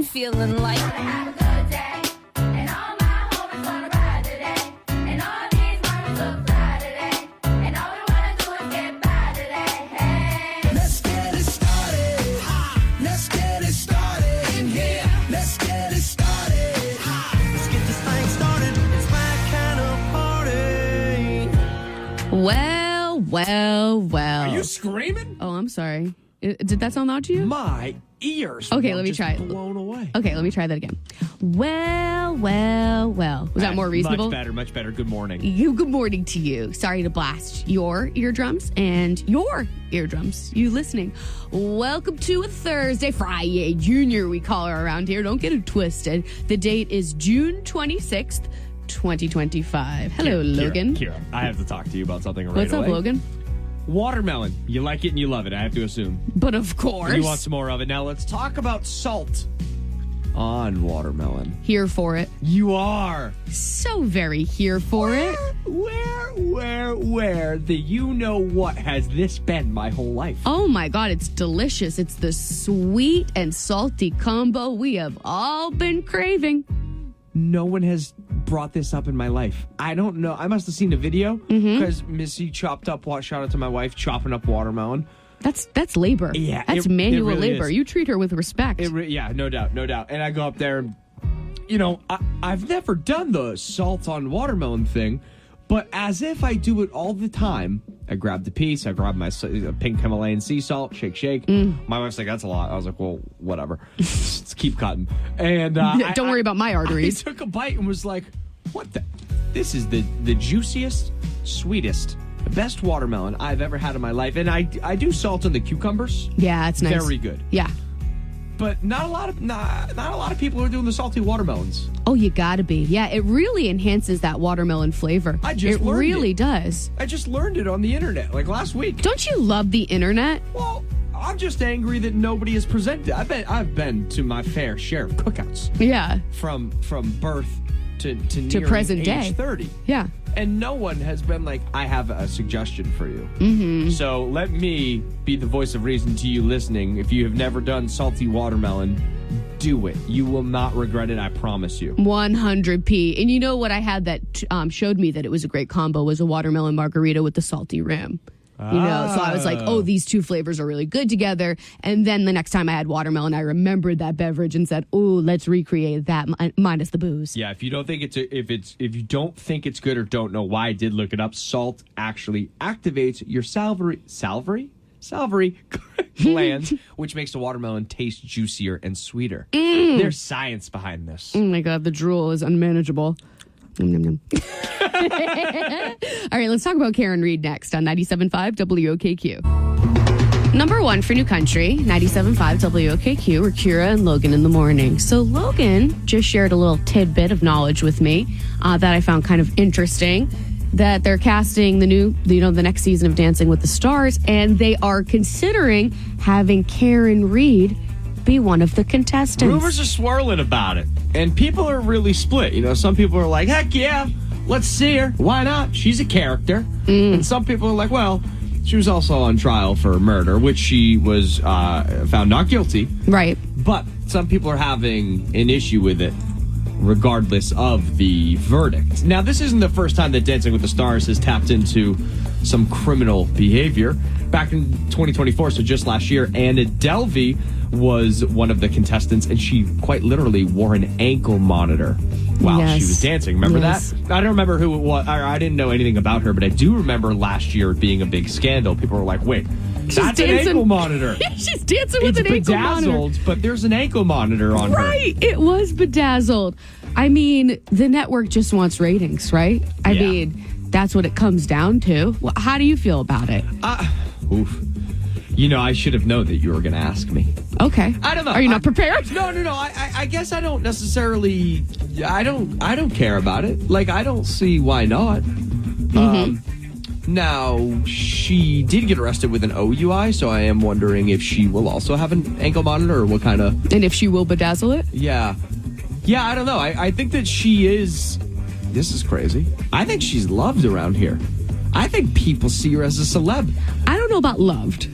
feeling like? Have a good day, and all my homies wanna ride today, and all these mamas look fly today, and all we wanna do is get by today. Hey, Let's get it started. Let's get it started in here. Let's get it started. Let's get this thing started. It's my kind of party. Well. Are you screaming? Oh, I'm sorry. Did that sound loud to you? My ears. Okay, were let me just try it. Blown away. Okay, let me try that again. Well. Was that more reasonable? Much better. Good morning. Good morning to you. Sorry to blast your eardrums and your eardrums. You listening. Welcome to a Thursday, Friday Junior, we call her around here. Don't get it twisted. The date is June 26th, 2025. Hello, Logan. Kira, I have to talk to you about something right What's away. up, Logan? Watermelon. You like it and you love it, I have to assume. But of course. You want some more of it. Now let's talk about salt on watermelon. Here for it. You are. So very here for it. Where the you-know-what has this been my whole life? Oh my God, it's delicious. It's the sweet and salty combo we have all been craving. No one has brought this up in my life. I don't know. I must have seen a video because Missy shout out to my wife, chopping up watermelon. That's labor. Yeah, that's it manual really labor. is. You treat her with respect. Yeah, no doubt. And I go up there and, I've never done the salt on watermelon thing, but as if I do it all the time, I grab the piece, I grab my pink Himalayan sea salt, shake. My wife's like, that's a lot. I was like, well, whatever. Just keep cutting. And Don't worry about my arteries. I took a bite and was like, what the? This is the juiciest, sweetest, best watermelon I've ever had in my life. And I do salt on the cucumbers. Yeah, it's nice. Very good. Yeah. But not a lot of people are doing the salty watermelons. Oh, you gotta be. Yeah, it really enhances that watermelon flavor. It really does. I just learned it on the internet, like last week. Don't you love the internet? Well, I'm just angry that nobody has presented. I've been to my fair share of cookouts. Yeah. From birth to near present age day. 30. Yeah. And no one has been like, I have a suggestion for you. Mm-hmm. So let me be the voice of reason to you listening. If you have never done salty watermelon, do it. You will not regret it, I promise you. 100p. And you know what I had that showed me that it was a great combo was a watermelon margarita with the salty rim. So I was like, oh, these two flavors are really good together. And then the next time I had watermelon, I remembered that beverage and said, oh, let's recreate that minus the booze. Yeah, if you don't think if you don't think it's good or don't know why, I did look it up. Salt actually activates your salivary glands, which makes the watermelon taste juicier and sweeter. There's science behind this. Oh my God, the drool is unmanageable. Nom, nom, nom. All right, let's talk about Karen Reed next on 97.5 WOKQ. Number one for New Country, 97.5 WOKQ, or Kira and Logan in the morning. So Logan just shared a little tidbit of knowledge with me that I found kind of interesting, that they're casting the next season of Dancing with the Stars, and they are considering having Karen Reed be one of the contestants. Rumors are swirling about it, and people are really split. Some people are like, heck yeah, let's see her. Why not? She's a character. And some people are like, well, she was also on trial for murder, which she was found not guilty. Right. But some people are having an issue with it, regardless of the verdict. Now, this isn't the first time that Dancing with the Stars has tapped into some criminal behavior. Back in 2024, so just last year, Anna Delvey was one of the contestants, and she quite literally wore an ankle monitor while she was dancing. Remember that? I don't remember who it was. I didn't know anything about her, but I do remember last year it being a big scandal. People were like, wait, that's an ankle monitor. She's dancing with an ankle monitor. It's bedazzled, but there's an ankle monitor on her. Right, it was bedazzled. I mean, the network just wants ratings, right? I mean, that's what it comes down to. Well, how do you feel about it? Oof. I should have known that you were going to ask me. Okay. I don't know. Are you not prepared? No. I guess I don't necessarily. I don't care about it. Like, I don't see why not. Now, she did get arrested with an OUI, so I am wondering if she will also have an ankle monitor or what kind of. And if she will bedazzle it? Yeah, I don't know. I think that she is. This is crazy. I think she's loved around here. I think people see her as a celeb. I don't know about loved,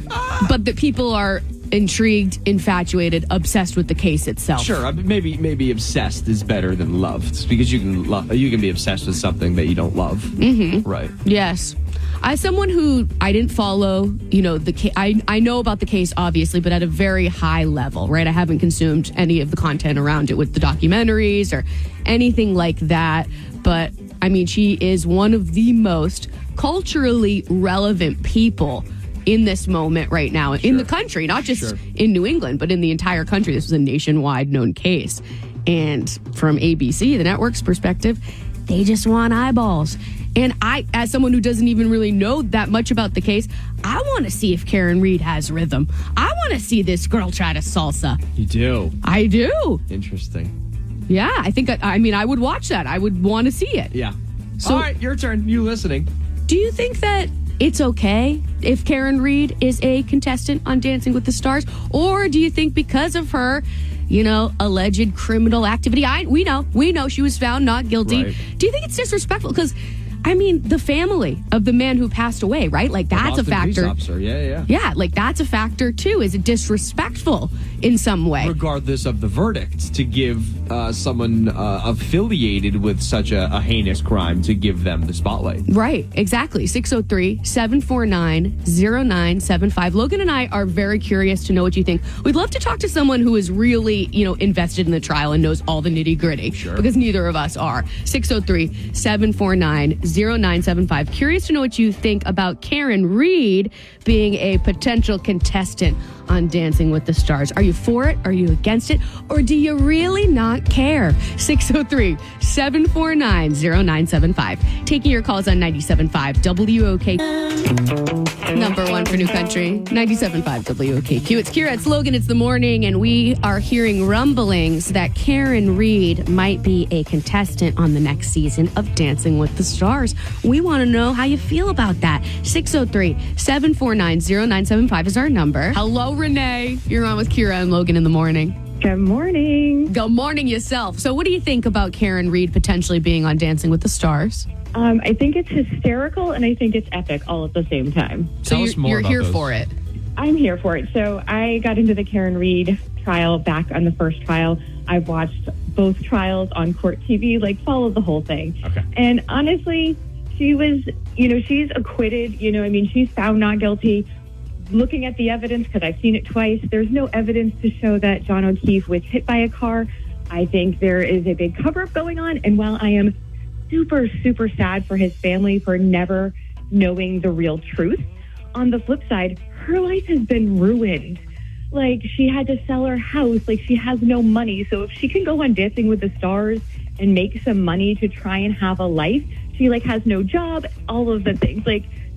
but that people are intrigued, infatuated, obsessed with the case itself. Sure, maybe obsessed is better than loved, because you can be obsessed with something that you don't love. Mm-hmm. Right. Yes. As someone who I didn't follow, the case, I know about the case obviously, but at a very high level, right? I haven't consumed any of the content around it with the documentaries or anything like that. But I mean, she is one of the most culturally relevant people in this moment right now in the country, not just in New England, but in the entire country. This was a nationwide known case. And from ABC, the network's perspective, they just want eyeballs. And I, as someone who doesn't even really know that much about the case, I want to see if Karen Reed has rhythm. I want to see this girl try to salsa. You do? I do. Interesting. Yeah, I would watch that. I would want to see it. Yeah. So, all right, your turn. You listening. Do you think that it's okay if Karen Reed is a contestant on Dancing with the Stars? Or do you think because of her, alleged criminal activity, we know she was found not guilty. Right. Do you think it's disrespectful? Because, the family of the man who passed away, right? Like, that's a factor. Police officer. Yeah. Yeah, like, that's a factor, too. Is it disrespectful in some way? Regardless of the verdict, to give someone affiliated with such a heinous crime, to give them the spotlight. Right, exactly. 603-749-0975. Logan and I are very curious to know what you think. We'd love to talk to someone who is really, invested in the trial and knows all the nitty-gritty. Sure. Because neither of us are. 603-749-0975. Curious to know what you think about Karen Reed being a potential contestant on Dancing with the Stars. Are you for it? Are you against it? Or do you really not care? 603-749-0975. Taking your calls on 97.5 WOKQ. Number one for New Country, 97.5 WOKQ. It's Kira, it's Logan, it's the morning, and we are hearing rumblings that Karen Reed might be a contestant on the next season of Dancing with the Stars. We want to know how you feel about that. 603-749-0975 is our number. Hello, Renee. You're on with Kira and Logan in the morning. Good morning. Good morning yourself. So what do you think about Karen Reed potentially being on Dancing with the Stars? I think it's hysterical and I think it's epic all at the same time. So Tell us more you're about here those. for it. I'm here for it. So I got into the Karen Reed trial back on the first trial. I've watched both trials on court TV, followed the whole thing. Okay. And honestly, she was, she's acquitted. She's found not guilty. Looking at the evidence, because I've seen it twice, there's no evidence to show that John O'Keefe was hit by a car. I think there is a big cover-up going on. And while I am super, super sad for his family for never knowing the real truth, on the flip side, her life has been ruined. She had to sell her house. She has no money. So if she can go on Dancing with the Stars and make some money to try and have a life, she has no job, all of the things.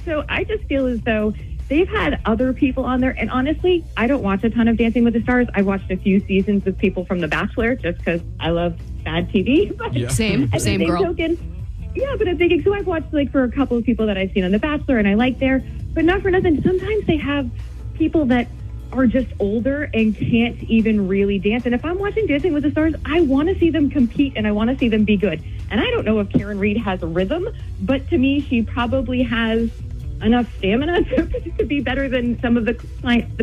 So I just feel as though they've had other people on there. And honestly, I don't watch a ton of Dancing with the Stars. I watched a few seasons with people from The Bachelor just because I love bad TV. Yeah. Same girl. Yeah, but I'm thinking, so I've watched for a couple of people that I've seen on The Bachelor and I like there, but not for nothing. Sometimes they have people that are just older and can't even really dance. And if I'm watching Dancing with the Stars, I want to see them compete and I want to see them be good. And I don't know if Karen Reed has a rhythm, but to me, she probably has enough stamina to be better than some of the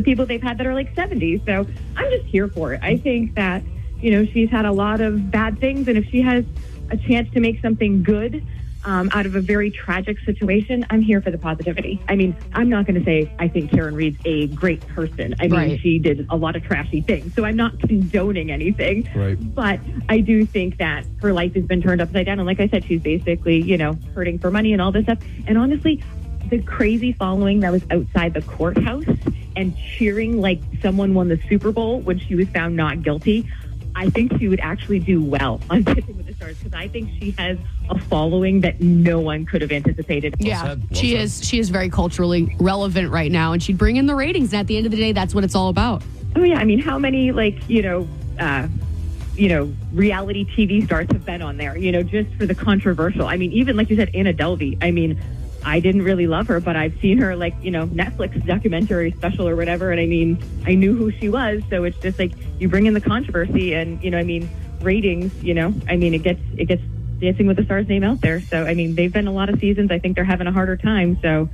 people they've had that are 70. So I'm just here for it. I think that, she's had a lot of bad things. And if she has a chance to make something good out of a very tragic situation, I'm here for the positivity. I'm not going to say I think Karen Reed's a great person. Right. She did a lot of trashy things, so I'm not condoning anything. Right. But I do think that her life has been turned upside down. And like I said, she's basically, hurting for money and all this stuff. And honestly, the crazy following that was outside the courthouse and cheering like someone won the Super Bowl when she was found not guilty, I think she would actually do well on Dancing with the Stars because I think she has a following that no one could have anticipated. Yeah, she is very culturally relevant right now, and she'd bring in the ratings. And at the end of the day, that's what it's all about. Oh yeah, how many reality TV stars have been on there? Just for the controversial. Even like you said, Anna Delvey. I didn't really love her, but I've seen her Netflix documentary special or whatever, and I knew who she was. So it's just you bring in the controversy and ratings. It gets Dancing with the Stars name out there. So they've been a lot of seasons. I think they're having a harder time. So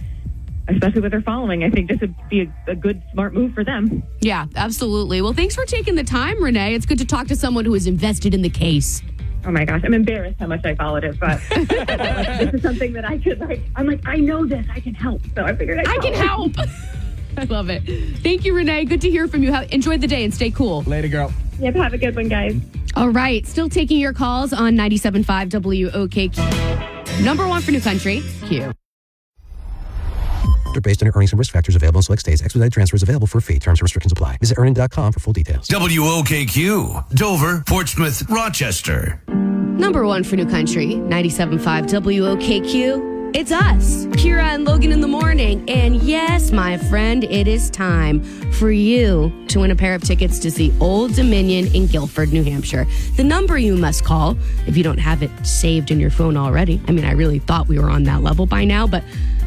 especially with their following, I think this would be a good, smart move for them. Yeah, absolutely. Well, thanks for taking the time, Renee. It's good to talk to someone who is invested in the case. Oh my gosh, I'm embarrassed how much I followed it, but this is something that I could I know this, I can help. So I figured I can help. I love it. Thank you, Renee. Good to hear from you. Enjoy the day and stay cool. Later, girl. Yep, have a good one, guys. All right, still taking your calls on 97.5 WOKQ. Number one for New Country, Q. Are based on your earnings and risk factors available in select states. Expedited transfer is available for a fee. Terms and restrictions apply. Visit earnin.com for full details. WOKQ, Dover, Portsmouth, Rochester. Number one for New Country, 97.5 WOKQ. It's us, Kira and Logan in the morning. And yes, my friend, it is time for you to win a pair of tickets to see Old Dominion in Guilford, New Hampshire. The number you must call, if you don't have it saved in your phone already. I mean, I really thought we were on that level by now, but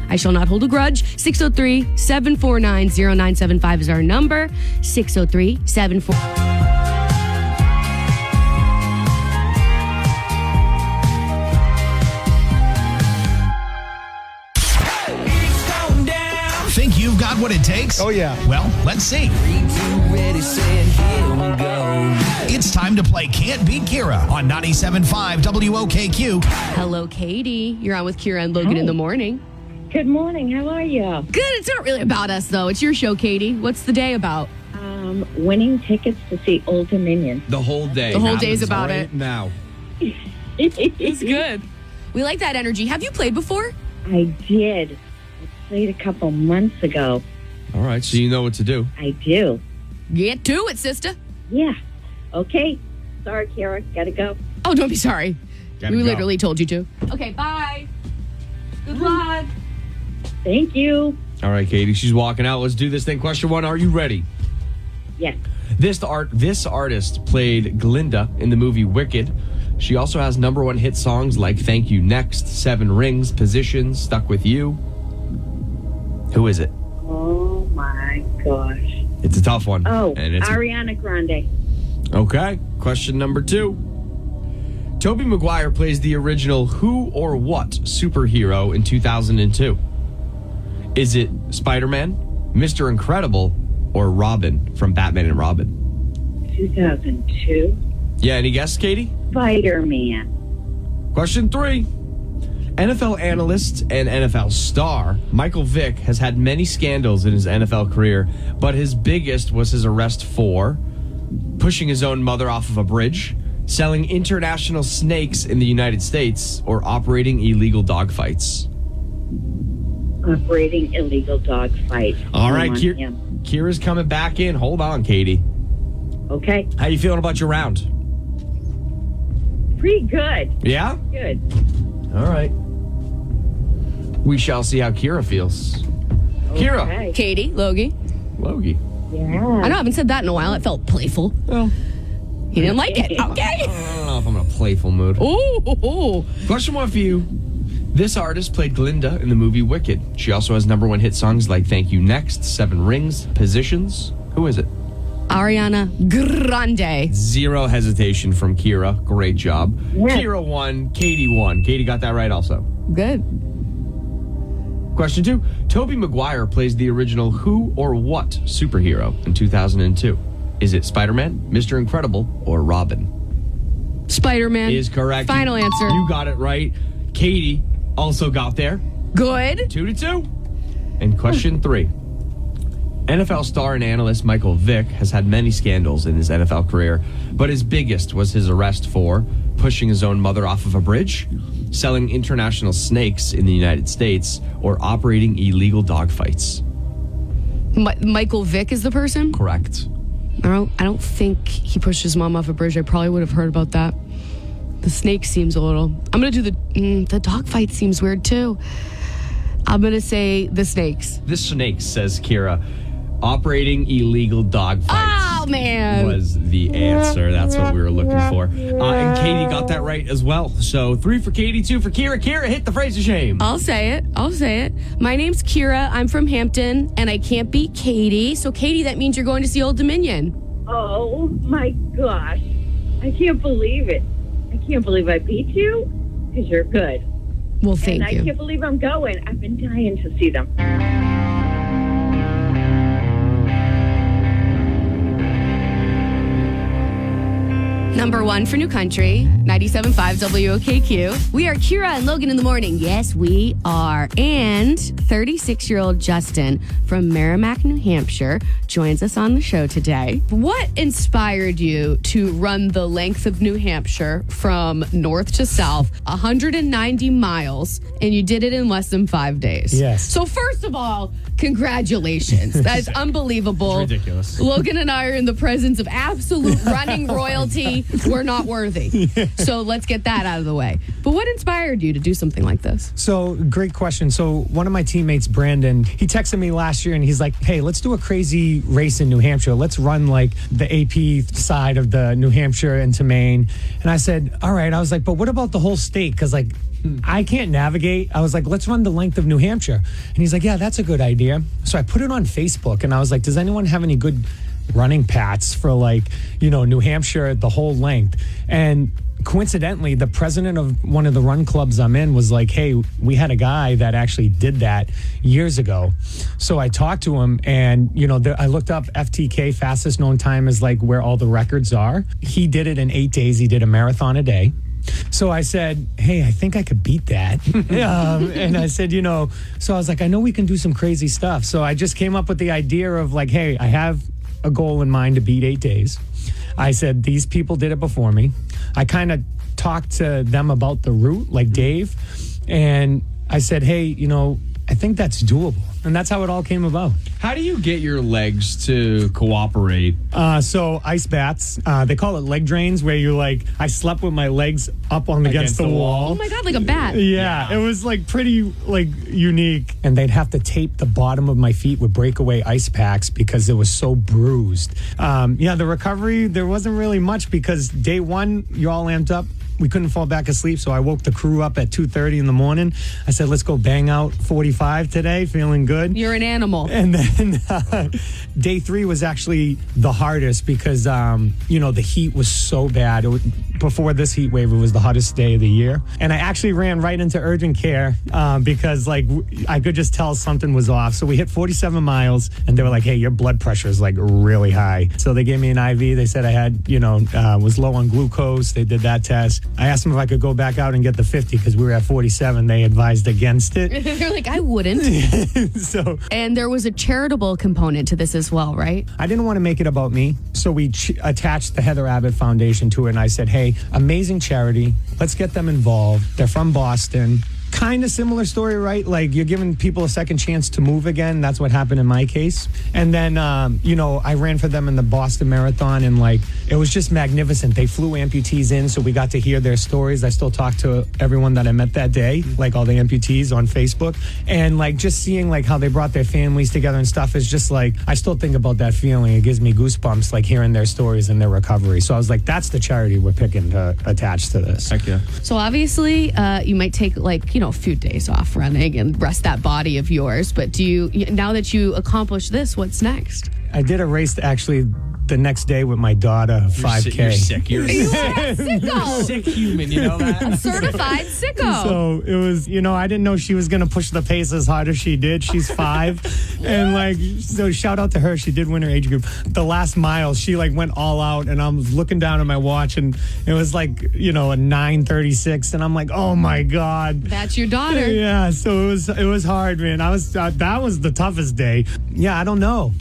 I shall not hold a grudge. 603-749-0975 is our number. 603-74... Think you've got what it takes? Oh, yeah. Well, let's see. It's time to play Can't Beat Kira on 97.5 WOKQ. Hello, Katie. You're on with Kira and Logan in the morning. Good morning. How are you? Good. It's not really about us, though. It's your show, Katie. What's the day about? Winning tickets to see Old Dominion. The whole day. The whole day's happens about right it. Now. It's good. We like that energy. Have you played before? I did. I played a couple months ago. All right, so you know what to do. I do. Get to it, sister. Yeah. Okay. Sorry, Kara. Gotta go. Oh, don't be sorry. Gotta We go. literally told you to. Okay, bye. Good luck. Thank you. All right, Katie, she's walking out. Let's do this thing. Question one, are you ready? Yes. This artist played Glinda in the movie Wicked. She also has number one hit songs like Thank You Next, Seven Rings, Positions, Stuck With You. Who is it? Oh, my gosh. It's a tough one. Oh, and it's Ariana Grande. Okay. Question number two. Tobey Maguire plays the original Who or What superhero in 2002. Is it Spider-Man, Mr. Incredible, or Robin from Batman and Robin? 2002. Yeah, any guess, Katie? Spider-Man. Question three. NFL analyst and NFL star Michael Vick has had many scandals in his NFL career, but his biggest was his arrest for pushing his own mother off of a bridge, selling international snakes in the United States, or operating illegal dogfights. Operating illegal dog fight. All right, Come on, Kira, him. Kira's coming back in. Hold on, Katie. Okay. How you feeling about your round? Pretty good. Yeah? Good. All right. We shall see how Kira feels. Kira. Okay. Katie, Logie. Logie. Yeah. I know I haven't said that in a while. It felt playful. Well, He didn't like it. Okay. I don't know if I'm in a playful mood. Ooh. Question one for you. This artist played Glinda in the movie Wicked. She also has number one hit songs like Thank You Next, Seven Rings, Positions. Who is it? Ariana Grande. Zero hesitation from Kira. Great job. Yeah. Kira won. Katie won. Katie got that right also. Good. Question two. Tobey Maguire plays the original Who or What superhero in 2002. Is it Spider-Man, Mr. Incredible, or Robin? Spider-Man. Is correct. Final answer. You got it right. Katie also got there. Good. 2-2. And question three. NFL star and analyst Michael Vick has had many scandals in his NFL career, but his biggest was his arrest for pushing his own mother off of a bridge, selling international snakes in the United States, or operating illegal dogfights. Michael Vick is the person? Correct. I don't think he pushed his mom off a bridge. I probably would have heard about that. The snake seems a little... I'm going to do the dog fight seems weird too. I'm going to say the snakes. The snakes, says Kira. Operating illegal dogfights. Oh, man. Was the answer. That's what we were looking for. And Katie got that right as well. So 3 for Katie, 2 for Kira. Kira, hit the phrase of shame. I'll say it. My name's Kira. I'm from Hampton, and I can't beat Katie. So, Katie, that means you're going to see Old Dominion. Oh, my gosh. I can't believe it. I can't believe I beat you because you're good. Well, thank and you. I can't believe I'm going. I've been dying to see them. Number 1 for New Country, 97.5 WOKQ. We are Kira and Logan in the morning. Yes, we are. And 36-year-old Justin from Merrimack, New Hampshire, joins us on the show today. What inspired you to run the length of New Hampshire from north to south, 190 miles, and you did it in less than 5 days? Yes. So first of all, congratulations. That's unbelievable. It's ridiculous. Logan and I are in the presence of absolute running royalty. We're not worthy. So let's get that out of the way. But what inspired you to do something like this? So, great question. So, one of my teammates, Brandon, he texted me last year and he's like, hey, let's do a crazy race in New Hampshire. Let's run like the AP side of the New Hampshire into Maine. And I said, all right. I was like, but what about the whole state? Because, like, I can't navigate. I was like, let's run the length of New Hampshire. And he's like, yeah, that's a good idea. So I put it on Facebook and I was like, does anyone have any good running paths for like, New Hampshire, the whole length? And coincidentally, the president of one of the run clubs I'm in was like, hey, we had a guy that actually did that years ago. So I talked to him and, I looked up FTK, fastest known time, is like where all the records are. He did it in 8 days. He did a marathon a day. So I said, hey, I think I could beat that. And I said, so I was like, I know we can do some crazy stuff. So I just came up with the idea of like, hey, I have a goal in mind to beat 8 days. I said, these people did it before me. I kind of talked to them about the route, like Dave. And I said, hey, I think that's doable. And that's how it all came about. How do you get your legs to cooperate? So ice baths, they call it leg drains, where you're like, I slept with my legs up on against the wall. Oh my God, like a bat. Yeah, it was like pretty like unique. And they'd have to tape the bottom of my feet with breakaway ice packs because it was so bruised. The recovery, there wasn't really much because day one, you're all amped up. We couldn't fall back asleep, so I woke the crew up at 2:30 in the morning. I said, let's go bang out 45 today, feeling good. You're an animal. And then day 3 was actually the hardest because, the heat was so bad. Before this heat wave, it was the hottest day of the year. And I actually ran right into urgent care because, I could just tell something was off. So we hit 47 miles, and they were like, hey, your blood pressure is, really high. So they gave me an IV. They said I had, was low on glucose. They did that test. I asked them if I could go back out and get the 50 because we were at 47. They advised against it. They're like, I wouldn't. And there was a charitable component to this as well, right? I didn't want to make it about me. So we attached the Heather Abbott Foundation to it. And I said, hey, amazing charity. Let's get them involved. They're from Boston. Kind of similar story, right? Like you're giving people a second chance to move again. That's what happened in my case. And then, I ran for them in the Boston Marathon and it was just magnificent. They flew amputees in, so we got to hear their stories. I still talk to everyone that I met that day, like all the amputees on Facebook. And just seeing how they brought their families together and stuff is just I still think about that feeling. It gives me goosebumps, hearing their stories and their recovery. So I was like, that's the charity we're picking to attach to this. Heck yeah. So obviously, you might take a few days off running and rest that body of yours. But now that you accomplish this, what's next? I did a race actually the next day with my daughter, 5K. You're sick. You're You sick. are a sicko. Sick human, you know that? A certified sicko. So it was, I didn't know she was going to push the pace as hard as she did. She's 5. And so shout out to her. She did win her age group. The last mile, she went all out and I was looking down at my watch and it was a 9:36 and I'm like, oh my God. That's your daughter. Yeah. So it was hard, man. That was the toughest day. Yeah. I don't know.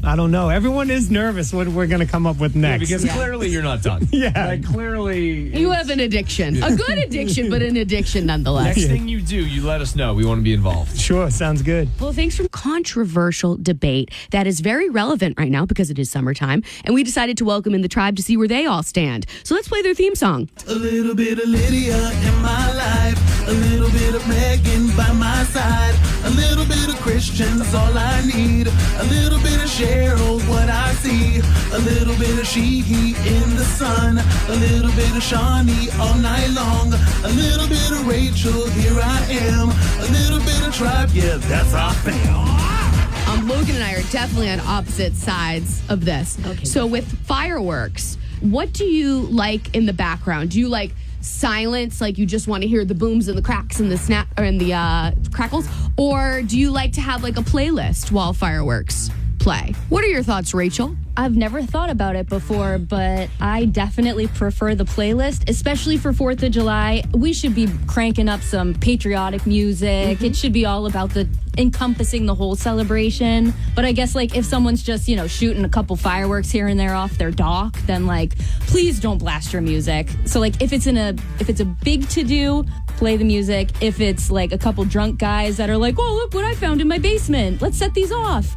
Everyone is nervous what we're going to come up with next. Because clearly you're not done. Yeah. Clearly. You have an addiction. A good addiction, but an addiction nonetheless. Next thing you do, you let us know. We want to be involved. Sure. Sounds good. Well, thanks for controversial debate that is very relevant right now because it is summertime. And we decided to welcome in the tribe to see where they all stand. So let's play their theme song. A little bit of Lydia in my life, a little bit of Megan by my side, a little bit of Christian's all I need, a little bit of Cheryl, what I see, a little bit of Sheehy in the sun, a little bit of Shawnee all night long, a little bit of Rachel, here I am, a little bit of Tribe, yeah, that's our fam. Logan and I are definitely on opposite sides of this. Okay. So with fireworks, what do you like in the background? Do you like silence, like you just want to hear the booms and the cracks and the snap or and the crackles, or do you like to have a playlist while fireworks play? What are your thoughts, Rachel? I've never thought about it before, but I definitely prefer the playlist, especially for 4th of July. We should be cranking up some patriotic music. It should be all about encompassing the whole celebration. But I guess like if someone's just, shooting a couple fireworks here and there off their dock, then like please don't blast your music. So like if it's a big to-do, play the music. If it's like a couple drunk guys that are like, oh, look what I found in my basement, let's set these off.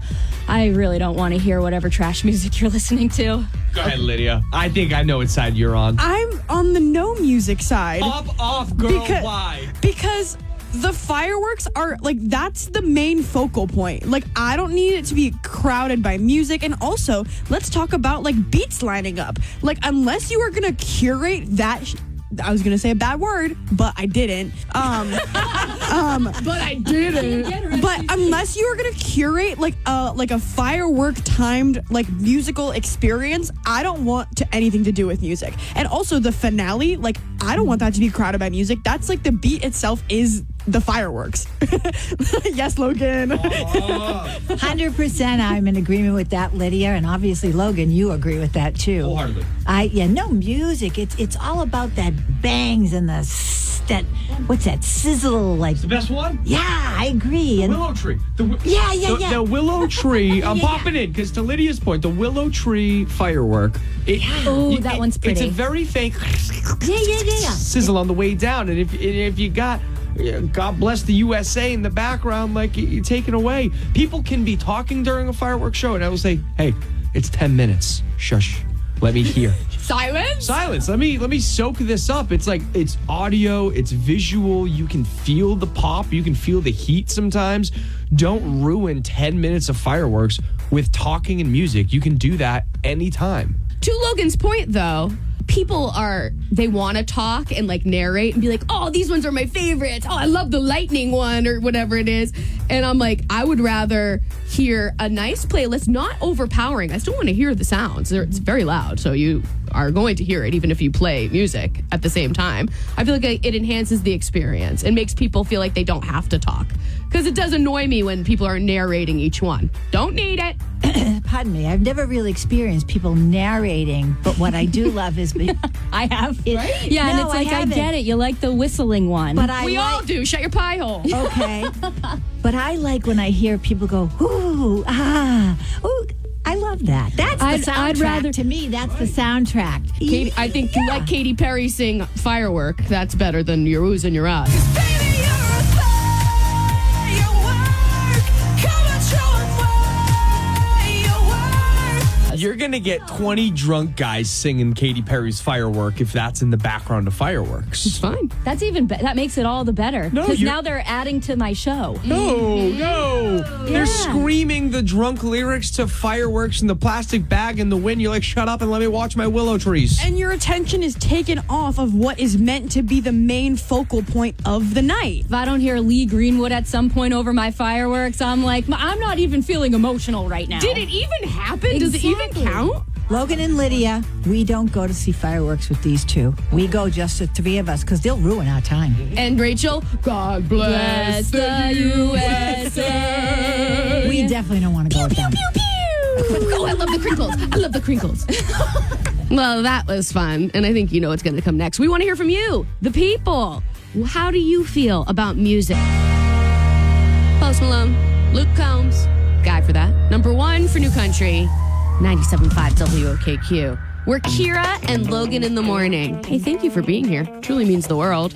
I really don't want to hear whatever trash music you're listening to. Go ahead, Lydia. I think I know what side you're on. I'm on the no music side. Pop off, girl. Why? Because the fireworks are like, that's the main focal point. Like, I don't need it to be crowded by music. And also, let's talk about like beats lining up. Like, unless you are going to curate that. I was gonna say a bad word, but I didn't. But I didn't. But unless you are gonna curate like a firework timed like musical experience, I don't want anything to do with music. And also the finale, like I don't want that to be crowded by music. That's like the beat itself is the fireworks. Yes, Logan. 100% I'm in agreement with that, Lydia. And obviously, Logan, you agree with that too. Wholeheartedly. No music. It's all about that bangs and what's that sizzle like? It's the best one? Yeah, I agree. The willow tree. Yeah. The willow tree. I'm popping in because to Lydia's point, the willow tree firework. That one's pretty. It's a very faint Yeah. sizzle on the way down. And if you got God bless the USA in the background, like you're taken away. People can be talking during a fireworks show, and I will say, hey, it's 10 minutes. Shush. Let me hear. Silence. Let me soak this up. It's like it's audio, it's visual. You can feel the pop. You can feel the heat sometimes. Don't ruin 10 minutes of fireworks with talking and music. You can do that anytime. To Logan's point, though, people they want to talk and like narrate and be like, oh, these ones are my favorites. Oh, I love the lightning one or whatever it is. And I'm like, I would rather hear a nice playlist, not overpowering. I still want to hear the sounds. It's very loud, so you are going to hear it even if you play music at the same time. I feel like it enhances the experience and makes people feel like they don't have to talk. Because it does annoy me when people are narrating each one. Don't need it. Pardon me, I've never really experienced people narrating, but what I do love is I have. Right? Yeah, and No, it's like I haven't. get it. You like the whistling one. But We all do. Shut your pie hole. Okay. But I like when I hear people go, ooh, ah, ooh. I love that. That's the soundtrack. To me, that's the soundtrack. Katy, I think you let Katy Perry sing Firework. That's better than your oohs and your ahs. You're going to get 20 drunk guys singing Katy Perry's Firework if that's in the background of fireworks. It's fine. That's even that makes it all the better. No, because now they're adding to my show. No. They're screaming the drunk lyrics to Fireworks in the plastic bag in the wind. You're like, shut up and let me watch my willow trees. And your attention is taken off of what is meant to be the main focal point of the night. If I don't hear Lee Greenwood at some point over my fireworks, I'm like, I'm not even feeling emotional right now. Did it even happen? Does it even count? Logan and Lydia, we don't go to see fireworks with these two. We go just the three of us because they'll ruin our time. And Rachel, God bless the USA. We definitely don't want to go with them. Oh, I love the crinkles. Well, that was fun. And I think you know what's going to come next. We want to hear from you, the people. How do you feel about music? Post Malone, Luke Combs, guy for that. Number 1 for New Country, 97.5 WOKQ. We're Kira and Logan in the morning. Hey, thank you for being here. Truly means the world.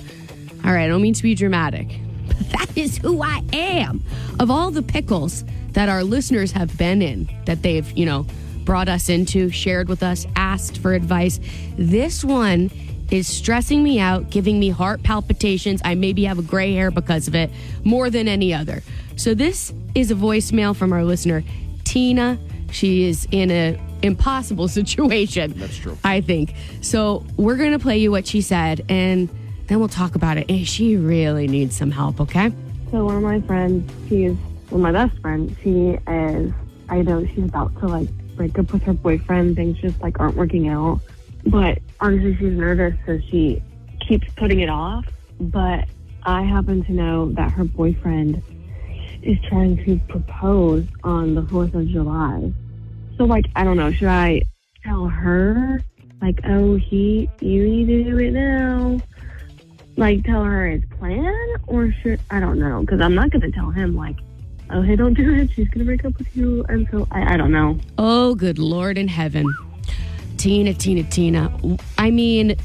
All right, I don't mean to be dramatic, but that is who I am. Of all the pickles that our listeners have been in, that they've, brought us into, shared with us, asked for advice, this one is stressing me out, giving me heart palpitations. I maybe have a gray hair because of it, more than any other. So this is a voicemail from our listener, Tina. She is in an impossible situation. That's true. I think. So we're going to play you what she said, and then we'll talk about it. And she really needs some help, okay? So one of my friends, my best friend, I know she's about to break up with her boyfriend. Things just aren't working out. But honestly, she's nervous, so she keeps putting it off. But I happen to know that her boyfriend is trying to propose on the 4th of July. So So, like, I don't know. Should I tell her, like, oh, you need to do it now? Like, tell her his plan? Or should, I don't know. Because I'm not going to tell him, like, oh, hey, don't do it. She's going to break up with you. And so, I don't know. Oh, good Lord in heaven. Tina. I mean,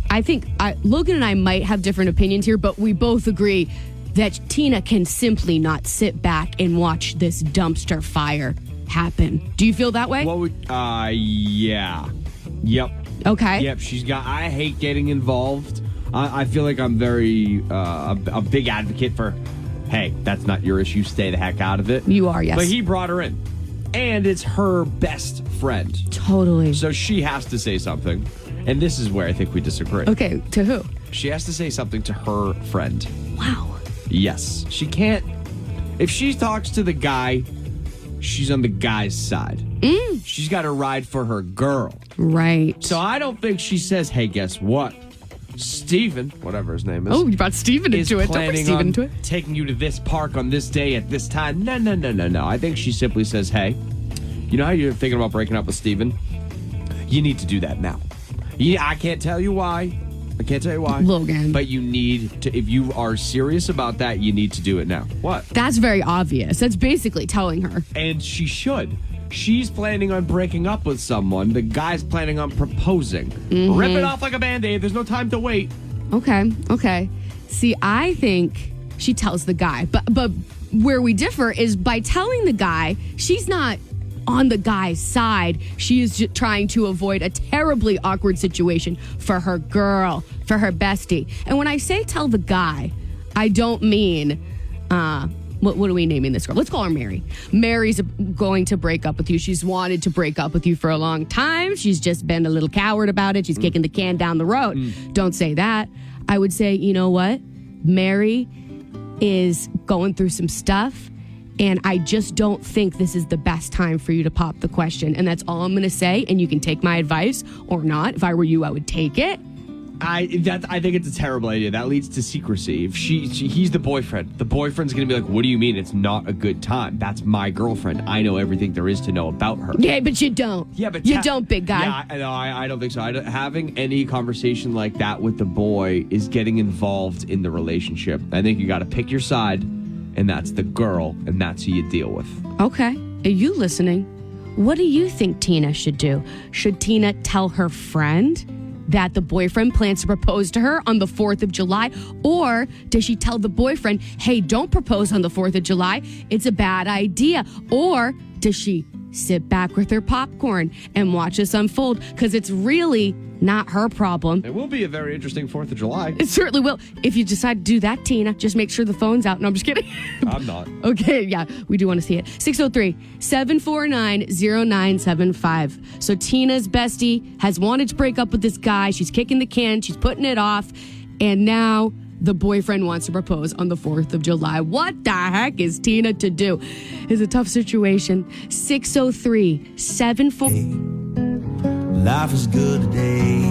I think Logan and I might have different opinions here, but we both agree that Tina can simply not sit back and watch this dumpster fire happen. Do you feel that way? Yeah. Yep. Okay. Yep, I hate getting involved. I feel like I'm very, a big advocate for, hey, that's not your issue, stay the heck out of it. You are, yes. But he brought her in. And it's her best friend. Totally. So she has to say something. And this is where I think we disagree. Okay, to who? She has to say something to her friend. Wow. Yes. She can't. If she talks to the guy, she's on the guy's side. She's got to ride for her girl. Right. So I don't think she says, hey, guess what? Steven, whatever his name is. Oh, you brought Steven into it. Don't bring Steven into it. Taking you to this park on this day at this time. No. I think she simply says, hey, you know how you're thinking about breaking up with Steven? You need to do that now. Yeah, I can't tell you why. Logan. But you need to, if you are serious about that, you need to do it now. What? That's very obvious. That's basically telling her. And she should. She's planning on breaking up with someone. The guy's planning on proposing. Rip it off like a Band-Aid. There's no time to wait. Okay. See, I think she tells the guy. But where we differ is by telling the guy, she's not on the guy's side. She is just trying to avoid a terribly awkward situation for her girl, for her bestie. And when I say tell the guy, I don't mean... What are we naming this girl? Let's call her Mary. Mary's going to break up with you. She's wanted to break up with you for a long time. She's just been a little coward about it. She's kicking the can down the road. Don't say that. I would say, you know what? Mary is going through some stuff, and I just don't think this is the best time for you to pop the question. And that's all I'm going to say, and you can take my advice or not. If I were you, I would take it. I think it's a terrible idea. That leads to secrecy. If he's the boyfriend. The boyfriend's going to be like, what do you mean it's not a good time? That's my girlfriend. I know everything there is to know about her. Yeah, but you don't. Yeah, but you don't, big guy. Yeah, I don't think so. Having any conversation like that with the boy is getting involved in the relationship. I think you got to pick your side, and that's the girl, and that's who you deal with. Okay. Are you listening? What do you think Tina should do? Should Tina tell her friend that the boyfriend plans to propose to her on the 4th of July? Or does she tell the boyfriend, hey, don't propose on the 4th of July. It's a bad idea. Or does she sit back with her popcorn and watch this unfold? Because it's really not her problem. It will be a very interesting 4th of July. It certainly will. If you decide to do that, Tina, just make sure the phone's out. No, I'm just kidding. I'm not. Okay, yeah, we do want to see it. 603-749-0975. So Tina's bestie has wanted to break up with this guy. She's kicking the can. She's putting it off. And now the boyfriend wants to propose on the 4th of July. What the heck is Tina to do? It's a tough situation. 603-74... Life is good today.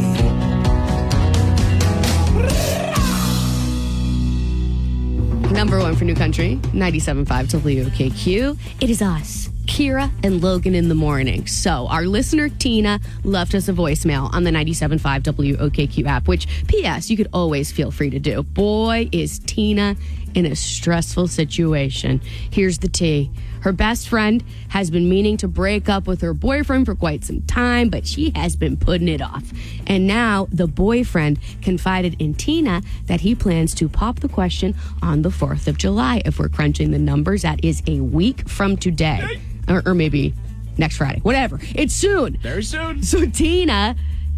Number one for New Country, 97.5 WOKQ. It is us, Kira and Logan in the morning. So our listener, Tina, left us a voicemail on the 97.5 WOKQ app, which, P.S., you could always feel free to do. Boy, is Tina in a stressful situation. Here's the tea. Her best friend has been meaning to break up with her boyfriend for quite some time, but she has been putting it off. And now the boyfriend confided in Tina that he plans to pop the question on the 4th of July. If we're crunching the numbers, that is a week from today. Or maybe next Friday. Whatever. It's soon. Very soon. So Tina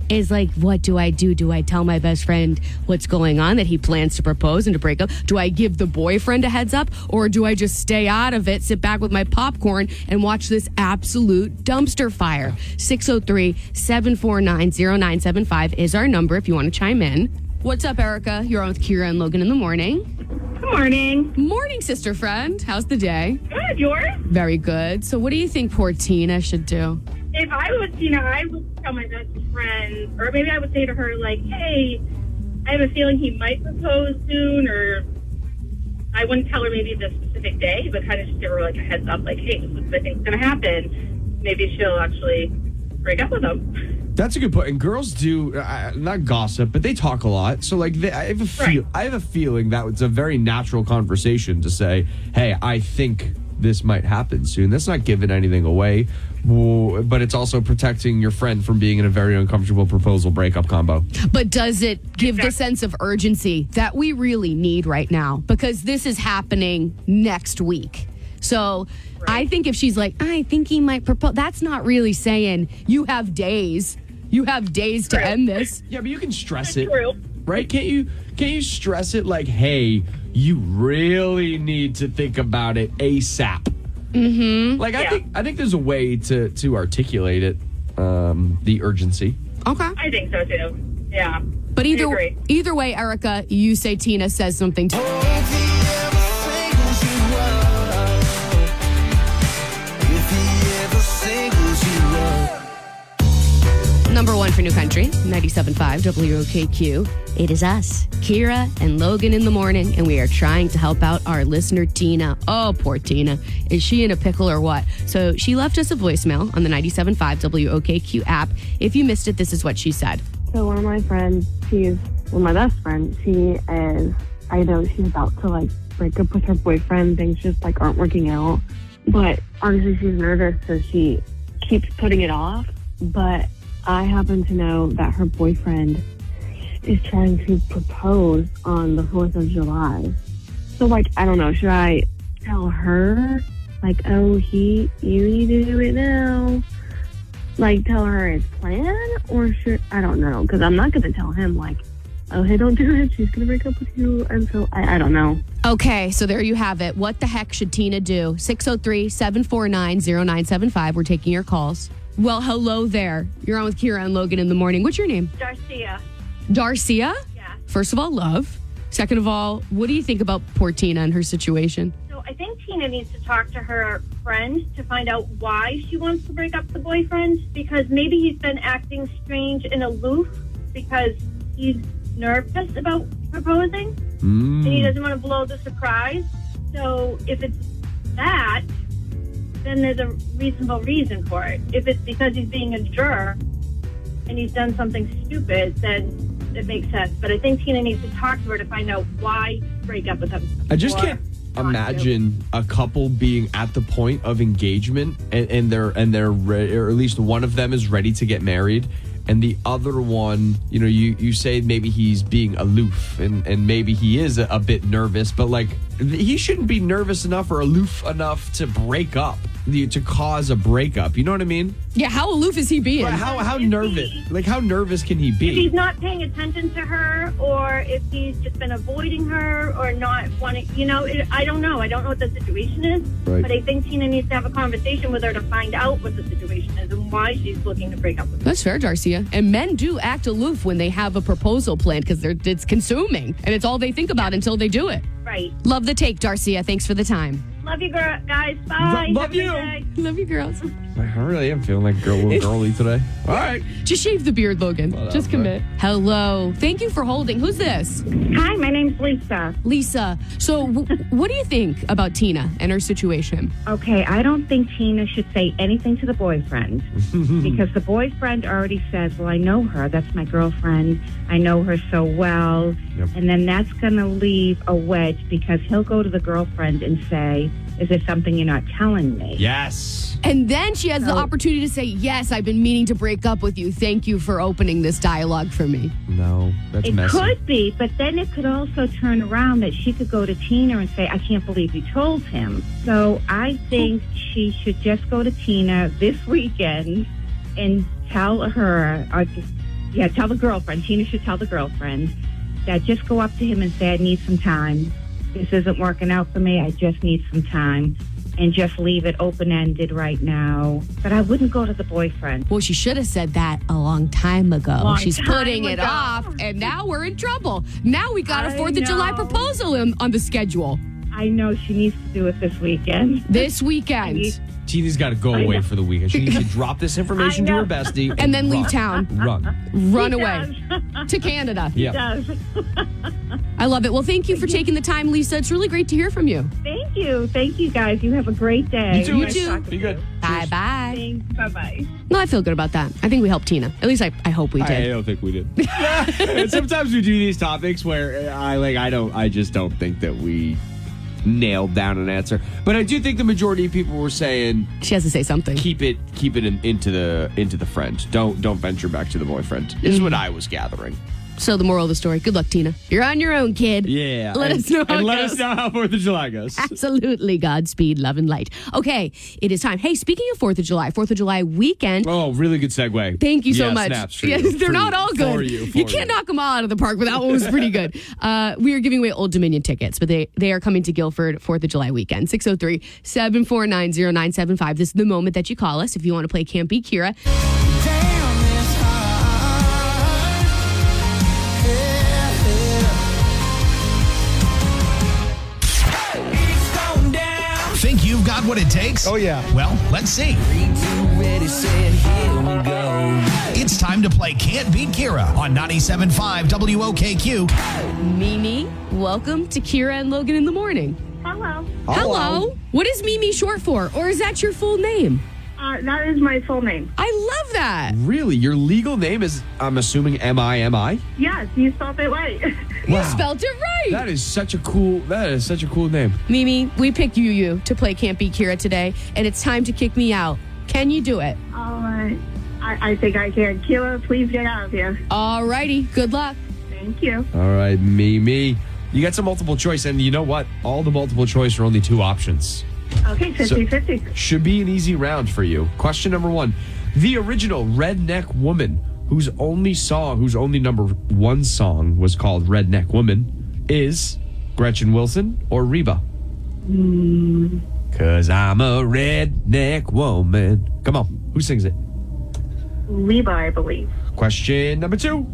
is like, what do I do? Do I tell my best friend what's going on, that he plans to propose and to break up? Do I give the boyfriend a heads up? Or do I just stay out of it, sit back with my popcorn, and watch this absolute dumpster fire? 603-749-0975 is our number if you want to chime in. What's up, Erica? You're on with Kira and Logan in the morning. Good morning. Morning, sister friend. How's the day? Good. Yours? Very good. So what do you think poor Tina should do? If I was Tina, I would tell my best friend, or maybe I would say to her, like, hey, I have a feeling he might propose soon, or I wouldn't tell her maybe the specific day, but kind of just give her, like, a heads up, like, hey, this is what I think's going to happen. maybe she'll actually break up with him. That's a good point. And girls do not gossip, but they talk a lot. So like, I have a feeling that it's a very natural conversation to say, "Hey, I think this might happen soon." That's not giving anything away, but it's also protecting your friend from being in a very uncomfortable proposal breakup combo. But does it give the sense of urgency that we really need right now? Because this is happening next week. So I think if she's like, I think he might propose, that's not really saying you have days. You have days to end this. Yeah, but you can stress it, right? Can't you stress it like, hey, you really need to think about it ASAP? Mm-hmm. Like, I think there's a way to articulate it, the urgency. Okay. I think so too. Yeah. But either way, Erica, you say Tina says something to Number one for New Country, 97.5 WOKQ. It is us, Kira and Logan in the morning, and we are trying to help out our listener, Tina. Oh, poor Tina. Is she in a pickle or what? So she left us a voicemail on the 97.5 WOKQ app. If you missed it, this is what she said. So one of my friends, my best friend, she's about to like break up with her boyfriend. Things just like aren't working out. But honestly, she's nervous, so she keeps putting it off. But I happen to know that her boyfriend is trying to propose on the 4th of July. So, like, I don't know. Should I tell her, like, oh, you need to do it now? Like, tell her his plan? Or I don't know. Because I'm not going to tell him, like, oh, hey, don't do it. She's going to break up with you. And so, I don't know. Okay, so there you have it. What the heck should Tina do? 603-749-0975. We're taking your calls. Well, hello there. You're on with Kira and Logan in the morning. What's your name? Darcia. Darcia? Yeah. First of all, love. Second of all, what do you think about poor Tina and her situation? So I think Tina needs to talk to her friend to find out why she wants to break up with the boyfriend, because maybe he's been acting strange and aloof because he's nervous about proposing and he doesn't want to blow the surprise. So if it's that, then there's a reasonable reason for it. If it's because he's being a jerk and he's done something stupid, then it makes sense. But I think Tina needs to talk to her to find out why break up with him. I just can't imagine a couple being at the point of engagement and they're or at least one of them is ready to get married. And the other one, you say maybe he's being aloof and maybe he is a bit nervous, but like he shouldn't be nervous enough or aloof enough to break up, to cause a breakup. You know what I mean? Yeah, how aloof is he being? Well, how nervous? Like how nervous can he be? If he's not paying attention to her, or if he's just been avoiding her, or not wanting, I don't know. I don't know what the situation is. Right. But I think Tina needs to have a conversation with her to find out what the situation is and why she's looking to break up with him. That's fair, Darcia. And men do act aloof when they have a proposal planned because it's consuming and it's all they think about until they do it. Right. Love the take, Darcia. Thanks for the time. Love you, guys. Bye. Love you. Love you, girls. I really am feeling like a little girly today. All right. Just shave the beard, Logan. Well, just commit. Right. Hello. Thank you for holding. Who's this? Hi, my name's Lisa. Lisa. So what do you think about Tina and her situation? Okay, I don't think Tina should say anything to the boyfriend because the boyfriend already says, well, I know her. That's my girlfriend. I know her so well. Yep. And then that's going to leave a wedge because he'll go to the girlfriend and say, is there something you're not telling me? Yes. And then she has the opportunity to say, yes, I've been meaning to break up with you. Thank you for opening this dialogue for me. No, that's messy. It could be, but then it could also turn around that she could go to Tina and say, I can't believe you told him. So I think she should just go to Tina this weekend and tell her, tell the girlfriend. Tina should tell the girlfriend that just go up to him and say, I need some time. This isn't working out for me. I just need some time. And just leave it open-ended right now. But I wouldn't go to the boyfriend. Well, she should have said that a long time ago. She's putting it off, and now we're in trouble. Now we got a 4th of July proposal on the schedule. I know she needs to do it this weekend. This weekend. Tina's got to go away for the weekend. She needs to drop this information to her bestie. And then leave town. Run away. Does. To Canada. Yeah. Does. I love it. Well, thank you for taking the time, Lisa. It's really great to hear from you. Thank you. Thank you, guys. You have a great day. You too. You too. Be good. Bye. Bye-bye. Thanks. Bye-bye. No, I feel good about that. I think we helped Tina. At least I hope we I did. don't think we did. Sometimes we do these topics where I just don't think that we nailed down an answer. But I do think the majority of people were saying she has to say something. Keep it into the friend. Don't venture back to the boyfriend. Is what I was gathering. So the moral of the story, good luck, Tina. You're on your own, kid. Yeah. Let us know how it let goes. us know how 4th of July goes. Absolutely. Godspeed, love, and light. Okay, it is time. Hey, speaking of 4th of July weekend. Oh, really good segue. Thank you so much. Snaps for yes, you. they're For not you. all good. For you. You can't knock them all out of the park, but that one was pretty good. We are giving away Old Dominion tickets, but they are coming to Guilford 4th of July weekend. 603-749-0975. This is the moment that you call us if you want to play Can't Beat Kira. Think you've got what it takes? Oh, yeah. Well, let's see. It's time to play Can't Beat Kira on 97.5 WOKQ. Mimi, welcome to Kira and Logan in the morning. Hello. Hello. What is Mimi short for? Or is that your full name? That is my full name. I love that. Really? Your legal name is, I'm assuming, M-I-M-I? Yes, you spelled it right. You spelled it right. That is such a cool name. Mimi, we picked you to play Can't Beat Kira today, and it's time to kick me out. Can you do it? All right. I think I can. Kira, please get out of here. All righty. Good luck. Thank you. All right, Mimi. You got some multiple choice, and you know what? All the multiple choice are only 2 options. Okay, 50-50. Should be an easy round for you. Question number 1. The original Redneck Woman, whose only number 1 song was called Redneck Woman, is Gretchen Wilson or Reba? 'Cause I'm a redneck woman. Come on, who sings it? Reba, I believe. Question number 2.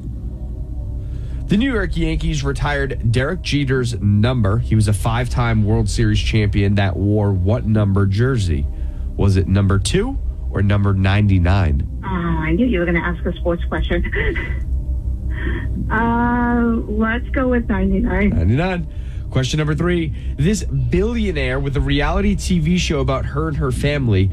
The New York Yankees retired Derek Jeter's number. He was a 5-time World Series champion that wore what number jersey? Was it number 2 or number 99? I knew you were going to ask a sports question. Let's go with 99. 99. Question number 3. This billionaire with a reality TV show about her and her family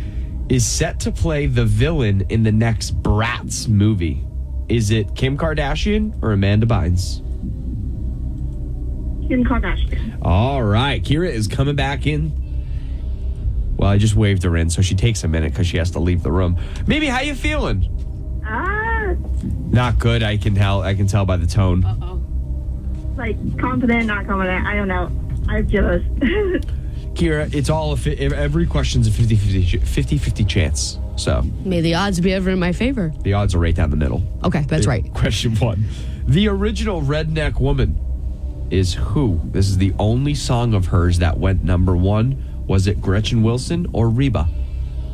is set to play the villain in the next Bratz movie. Is it Kim Kardashian or Amanda Bynes? Kim Kardashian. All right. Kira is coming back in. Well, I just waved her in, so she takes a minute because she has to leave the room. Mimi, how you feeling? Not good. I can tell by the tone. Like confident, not confident. I don't know. I'm jealous. Kira, it's all every question's a 50-50 chance. So may the odds be ever in my favor. The odds are right down the middle. Okay, that's right. Question 1. The original Redneck Woman is who? This is the only song of hers that went number 1. Was it Gretchen Wilson or Reba?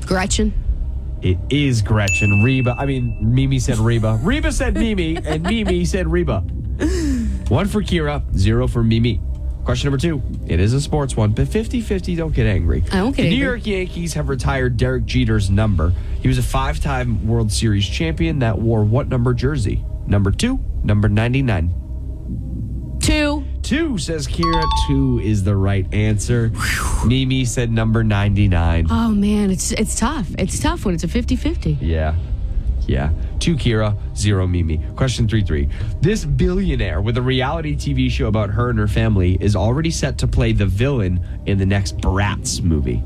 Gretchen. It is Gretchen. Mimi said Reba. Reba said Mimi, and Mimi said Reba. 1 for Kira, 0 for Mimi. Question number 2. It is a sports one, but 50-50, don't get angry. I won't get angry. The New York Yankees have retired Derek Jeter's number. He was a 5-time World Series champion that wore what number jersey? Number 2, number 99. 2. 2, says Kira. 2 is the right answer. Mimi said number 99. Oh, man, it's tough. It's tough when it's a 50-50. Yeah. 2 Kira, 0 Mimi. Question 3. This billionaire with a reality TV show about her and her family is already set to play the villain in the next Bratz movie.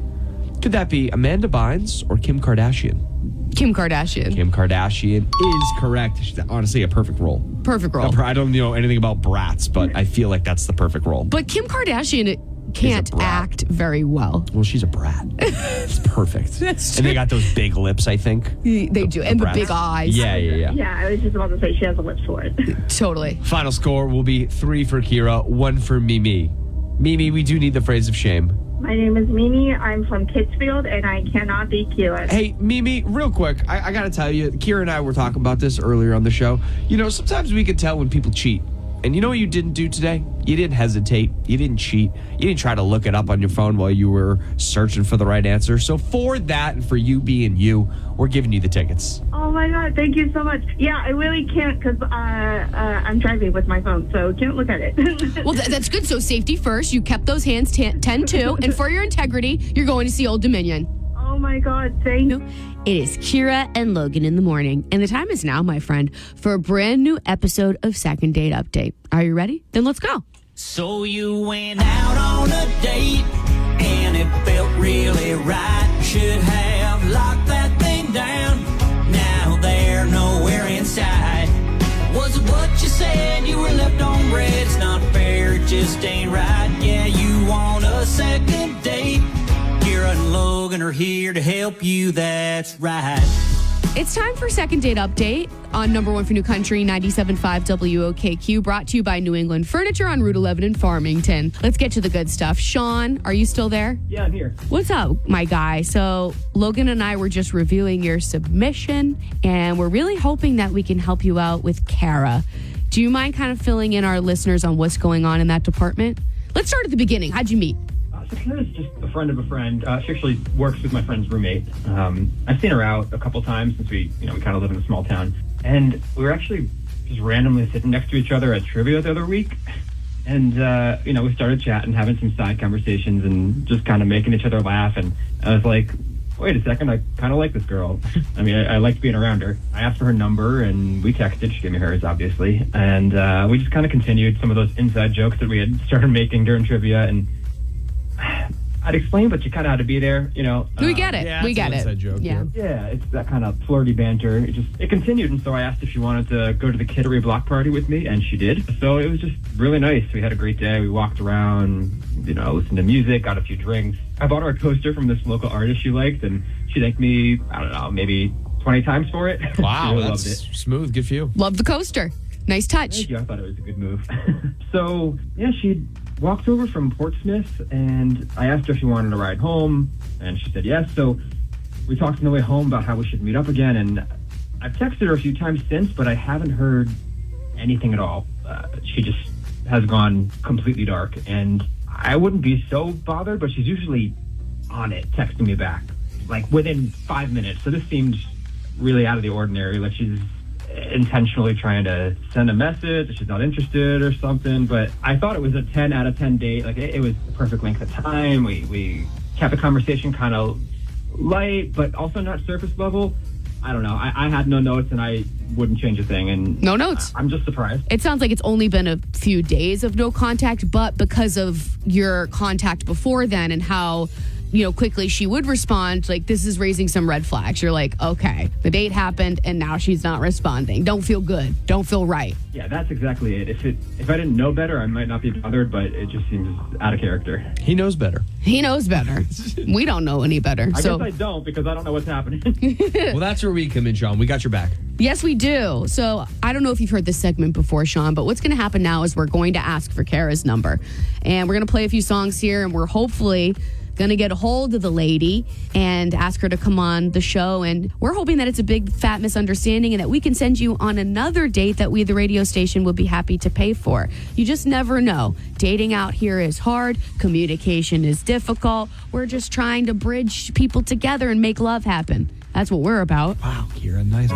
Could that be Amanda Bynes or Kim Kardashian? Kim Kardashian. Kim Kardashian is correct. She's honestly a perfect role. Perfect role. I don't know anything about Bratz, but I feel like that's the perfect role. But Kim Kardashian can't act very well. Well, she's a brat. It's perfect. That's and they got those big lips, I think. They do. And the brats. big eyes. Yeah. Yeah, I was just about to say she has the lips for it. Totally. Final score will be 3 for Kira, 1 for Mimi. Mimi, we do need the phrase of shame. My name is Mimi. I'm from Pittsfield, and I cannot beat Kira. Hey, Mimi, real quick, I got to tell you, Kira and I were talking about this earlier on the show. You know, sometimes we can tell when people cheat. And you know what you didn't do today? You didn't hesitate. You didn't cheat. You didn't try to look it up on your phone while you were searching for the right answer. So for that and for you being you, we're giving you the tickets. Oh, my God. Thank you so much. Yeah, I really can't because I'm driving with my phone, so can't look at it. Well, that's good. So safety first. You kept those hands 10-2. And for your integrity, you're going to see Old Dominion. Oh, my God, thank you. It is Kira and Logan in the morning, and the time is now, my friend, for a brand new episode of Second Date Update. Are you ready? Then let's go. So you went out on a date, and it felt really right. Should have locked that thing down. Now they're nowhere inside. Was it what you said? You were left on red. It's not fair, it just ain't right. Yeah, you want a second date. Kira and Logan are here to help you, that's right. It's time for Second Date Update on number one for New Country, 97.5 WOKQ, brought to you by New England Furniture on Route 11 in Farmington. Let's get to the good stuff. Sean, are you still there? Yeah, I'm here. What's up, my guy? So Logan and I were just reviewing your submission, and we're really hoping that we can help you out with Kara. Do you mind kind of filling in our listeners on what's going on in that department? Let's start at the beginning. How'd you meet? So Kara's just a friend of a friend. She actually works with my friend's roommate. I've seen her out a couple times since we kind of live in a small town. And we were actually just randomly sitting next to each other at trivia the other week. And, we started chatting, having some side conversations and just kind of making each other laugh. And I was like, wait a second, I kind of like this girl. I mean, I liked being around her. I asked for her number and we texted. She gave me hers, obviously. And we just kind of continued some of those inside jokes that we had started making during trivia. And I'd explain, but you kind of had to be there, We get it. We get it. Joke, yeah, it's that kind of flirty banter. It continued, and so I asked if she wanted to go to the Kittery block party with me, and she did. So it was just really nice. We had a great day. We walked around, listened to music, got a few drinks. I bought her a coaster from this local artist she liked, and she thanked me, I don't know, maybe 20 times for it. Wow, She really that's loved it. smooth. Good for you. Love the coaster. Nice touch. Thank you. I thought it was a good move. So, yeah, she walked over from Portsmouth, and I asked her if she wanted to ride home, and she said yes. So we talked on the way home about how we should meet up again, and I've texted her a few times since, but I haven't heard anything at all. She just has gone completely dark, and I wouldn't be so bothered, but she's usually on it, texting me back, like within 5 minutes. So this seems really out of the ordinary, like she's intentionally trying to send a message that she's not interested or something. But I thought it was a 10 out of 10 date. Like it was the perfect length of time. We kept the conversation kind of light, but also not surface level. I don't know. I had no notes, and I wouldn't change a thing. And no notes. I'm just surprised. It sounds like it's only been a few days of no contact, but because of your contact before then and how quickly she would respond, like this is raising some red flags. You're like, okay, the date happened and now she's not responding. Don't feel good. Don't feel right. Yeah, that's exactly it. If I didn't know better, I might not be bothered, but it just seems out of character. He knows better. He knows better. We don't know any better. I guess I don't, because I don't know what's happening. Well, that's where we come in, Sean. We got your back. Yes, we do. So I don't know if you've heard this segment before, Sean, but what's going to happen now is we're going to ask for Kara's number. And we're going to play a few songs here, and we're hopefully going to get a hold of the lady and ask her to come on the show. And we're hoping that it's a big fat misunderstanding and that we can send you on another date that we, the radio station, will be happy to pay for. You just never know. Dating out here is hard. Communication is difficult. We're just trying to bridge people together and make love happen. That's what we're about. Wow, Kira, nice.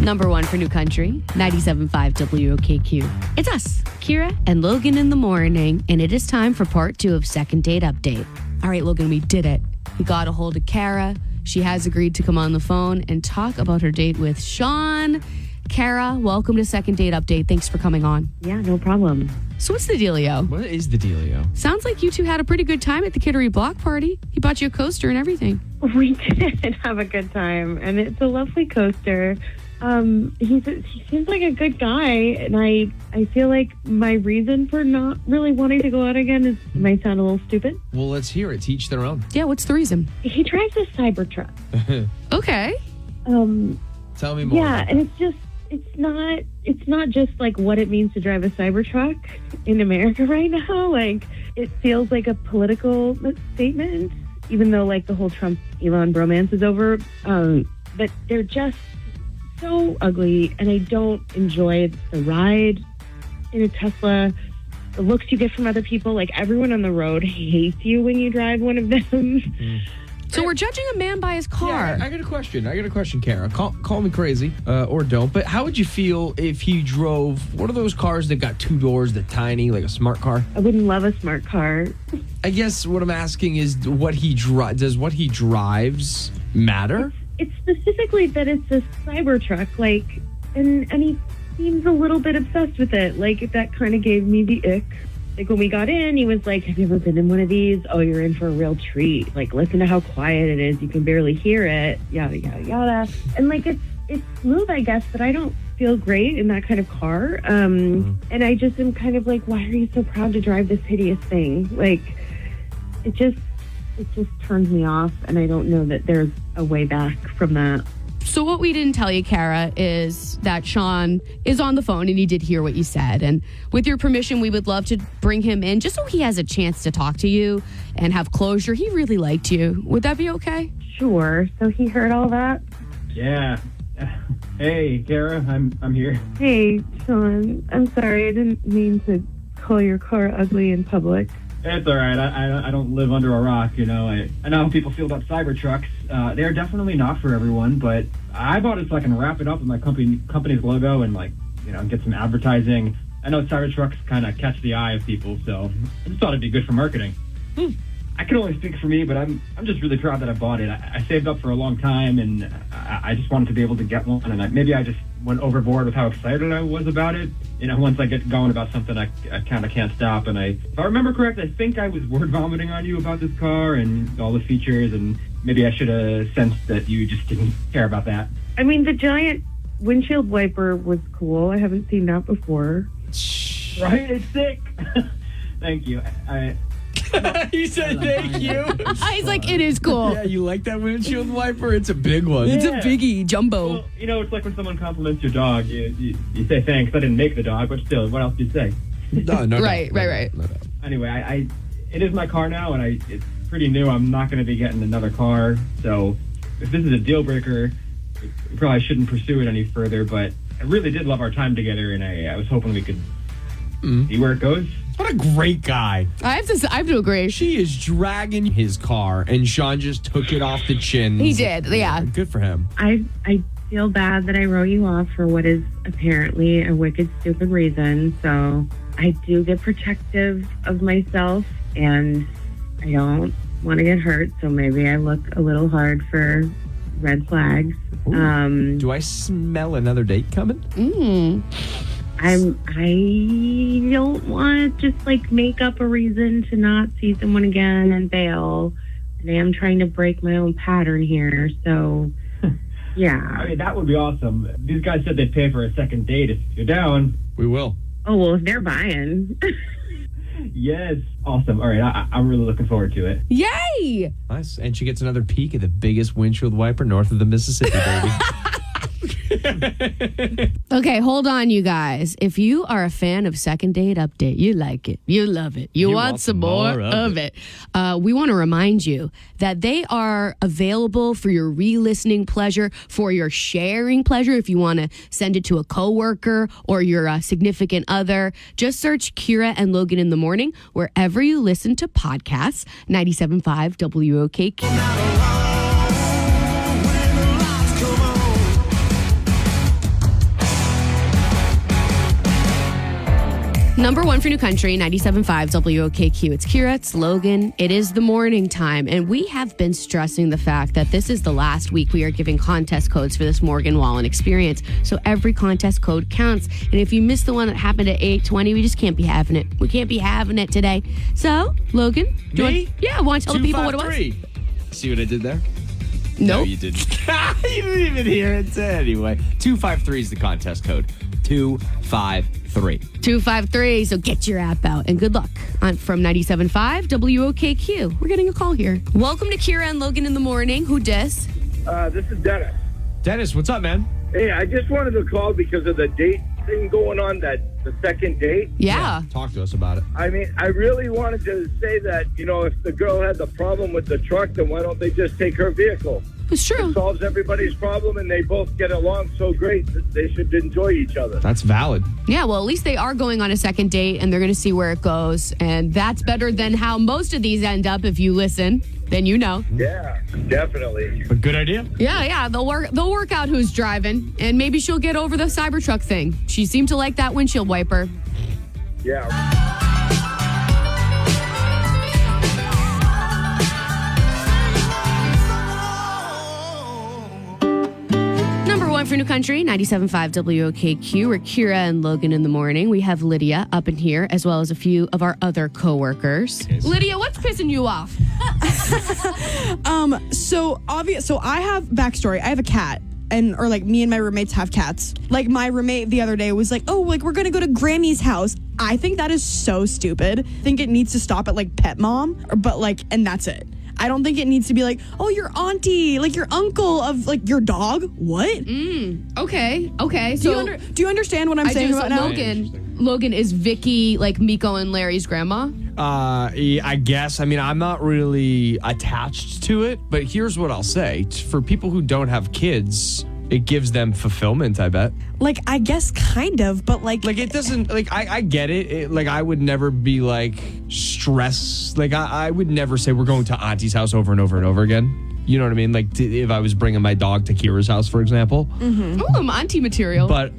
Number one for New Country, 97.5 WOKQ. It's us, Kira and Logan in the morning, and it is time for part 2 of Second Date Update. All right, Logan, we did it. We got a hold of Kara. She has agreed to come on the phone and talk about her date with Sean. Kara, welcome to Second Date Update. Thanks for coming on. Yeah, no problem. So what's the dealio? What is the dealio? Sounds like you two had a pretty good time at the Kittery block party. He bought you a coaster and everything. We did have a good time, and it's a lovely coaster. He seems like a good guy, and I feel like my reason for not really wanting to go out again might sound a little stupid. Well, let's hear it. Teach their own. Yeah, what's the reason? He drives a Cybertruck. Okay. Tell me more. Yeah, and it's not just like what it means to drive a Cybertruck in America right now. Like, it feels like a political statement, even though like the whole Trump-Elon bromance is over. But they're just so ugly, and I don't enjoy the ride in a Tesla. The looks you get from other people, like everyone on the road hates you when you drive one of them. So we're judging a man by his car. Yeah, I got a question, Kara. Call me crazy or don't, but how would you feel if he drove one of those cars that got two doors, the tiny, like a smart car? I wouldn't love a smart car. I guess what I'm asking is does what he drives matter? It's specifically that it's a Cybertruck, and he seems a little bit obsessed with it. Like, that kind of gave me the ick. Like, when we got in, he was like, have you ever been in one of these? Oh, you're in for a real treat. Like, listen to how quiet it is. You can barely hear it. Yada, yada, yada. And, like, it's smooth, I guess, but I don't feel great in that kind of car. And I just am kind of like, why are you so proud to drive this hideous thing? Like, it just turns me off, and I don't know that there's a way back from that. So what we didn't tell you, Kara, is that Sean is on the phone and he did hear what you said. And with your permission, we would love to bring him in just so he has a chance to talk to you and have closure. He really liked you. Would that be okay? Sure. So he heard all that? Yeah. Hey, Kara, I'm here. Hey, Sean. I'm sorry. I didn't mean to call your car ugly in public. It's all right. I don't live under a rock, you know. I know how people feel about Cybertrucks. They're definitely not for everyone, but I bought it so I can wrap it up with my company's logo and, like, you know, get some advertising. I know Cybertrucks kind of catch the eye of people, so I just thought it'd be good for marketing. I can only speak for me, but I'm just really proud that I bought it. I saved up for a long time, and I just wanted to be able to get one, and maybe I just went overboard with how excited I was about it. You know, once I get going about something, I kind of can't stop. And if I remember correct, I think I was word vomiting on you about this car and all the features, and maybe I should have sensed that you just didn't care about that. I mean, the giant windshield wiper was cool. I haven't seen that before. Right? It's sick. Thank you. He said thank you. He's like, it is cool. Yeah, you like that windshield wiper? It's a big one. It's a biggie, jumbo. Well, you know, it's like when someone compliments your dog. You say thanks. I didn't make the dog, but still, what else do you say? No. Right. Anyway, it is my car now, and it's pretty new. I'm not going to be getting another car. So if this is a deal breaker, we probably shouldn't pursue it any further. But I really did love our time together, and I was hoping we could see where it goes. What a great guy. I have to agree. She is dragging his car, and Sean just took it off the chin. He did, yeah. Good for him. I feel bad that I wrote you off for what is apparently a wicked, stupid reason. So I do get protective of myself, and I don't want to get hurt. So maybe I look a little hard for red flags. Do I smell another date coming? I don't want to just like make up a reason to not see someone again and bail. And I am trying to break my own pattern here. So, yeah. I mean, that would be awesome. These guys said they'd pay for a second date. If you're down, we will. Oh, well, if they're buying. Yes. Awesome. All right. I'm really looking forward to it. Yay! Nice. And she gets another peek at the biggest windshield wiper north of the Mississippi, baby. Okay, hold on, you guys. If you are a fan of Second Date Update, you like it, you love it, you want some more of it. We want to remind you that they are available for your re-listening pleasure, for your sharing pleasure. If you want to send it to a coworker or your significant other, just search Kira and Logan in the Morning wherever you listen to podcasts. 97.5 WOKQ. Number one for New Country, 97.5 WOKQ. It's Kira, it's Logan. It is the morning time, and we have been stressing the fact that this is the last week we are giving contest codes for this Morgan Wallen experience. So every contest code counts, and if you missed the one that happened at 8:20, we just can't be having it. We can't be having it today. So, Logan, do you want to tell the people what it was? See what I did there? Nope. No, you didn't. You didn't even hear it. Anyway, 253 is the contest code. 253. 253. So get your app out and good luck. I'm from 97.5 WOKQ. We're getting a call here. Welcome to Kira and Logan in the Morning. Who dis? This is Dennis. Dennis, what's up, man? Hey, I just wanted to call because of the date thing going on, the second date. Yeah. Talk to us about it. I mean, I really wanted to say that, you know, if the girl had the problem with the truck, then why don't they just take her vehicle? It's true. It solves everybody's problem, and they both get along so great that they should enjoy each other. That's valid. Yeah, well, at least they are going on a second date, and they're going to see where it goes. And that's better than how most of these end up if you listen. Then you know. Yeah, definitely. A good idea. Yeah, they'll work out who's driving, and maybe she'll get over the Cybertruck thing. She seemed to like that windshield wiper. Yeah. Number one for New Country, 97.5 WOKQ. We're Kira and Logan in the morning. We have Lydia up in here, as well as a few of our other coworkers. Lydia, what's pissing you off? So I have backstory. I have a cat. Or me and my roommates have cats. Like my roommate the other day was like, oh, like we're gonna go to Grammy's house. I think that is so stupid. I think it needs to stop at like pet mom, and that's it. I don't think it needs to be like, oh, your auntie, like your uncle of like your dog. What? Okay. So do you understand what I'm saying about now? Logan is Vicky, like Miko and Larry's grandma? I guess. I mean, I'm not really attached to it, but here's what I'll say. For people who don't have kids, it gives them fulfillment, I bet. Like, I guess kind of, but like it doesn't, like, I get it. Like, I would never be like stressed. Like, I would never say we're going to Auntie's house over and over and over again. You know what I mean? Like, if I was bringing my dog to Kira's house, for example. Mm-hmm. Oh, I'm auntie material. But,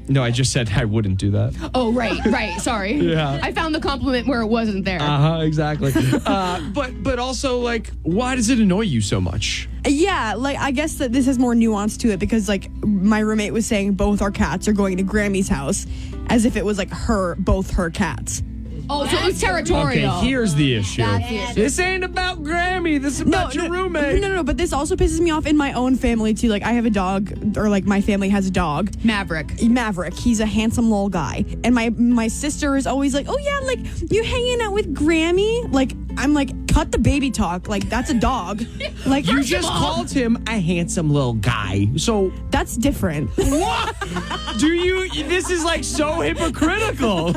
no, I just said I wouldn't do that. Oh, right. Sorry. Yeah. I found the compliment where it wasn't there. Exactly. But also, like, why does it annoy you so much? Yeah, like, I guess that this has more nuance to it because, like, my roommate was saying both our cats are going to Grammy's house as if it was, like, both her cats. Oh, so it's territorial. Okay, here's the issue. That's the issue. This ain't about Grammy. This is about your roommate. No, but this also pisses me off in my own family, too. Like, I have a dog, or, like, my family has a dog. Maverick. He's a handsome little guy. And my sister is always like, oh, yeah, like, you hanging out with Grammy? Like, I'm like, cut the baby talk. Like, that's a dog. Like, you just called him a handsome little guy. So that's different. What? This is like so hypocritical.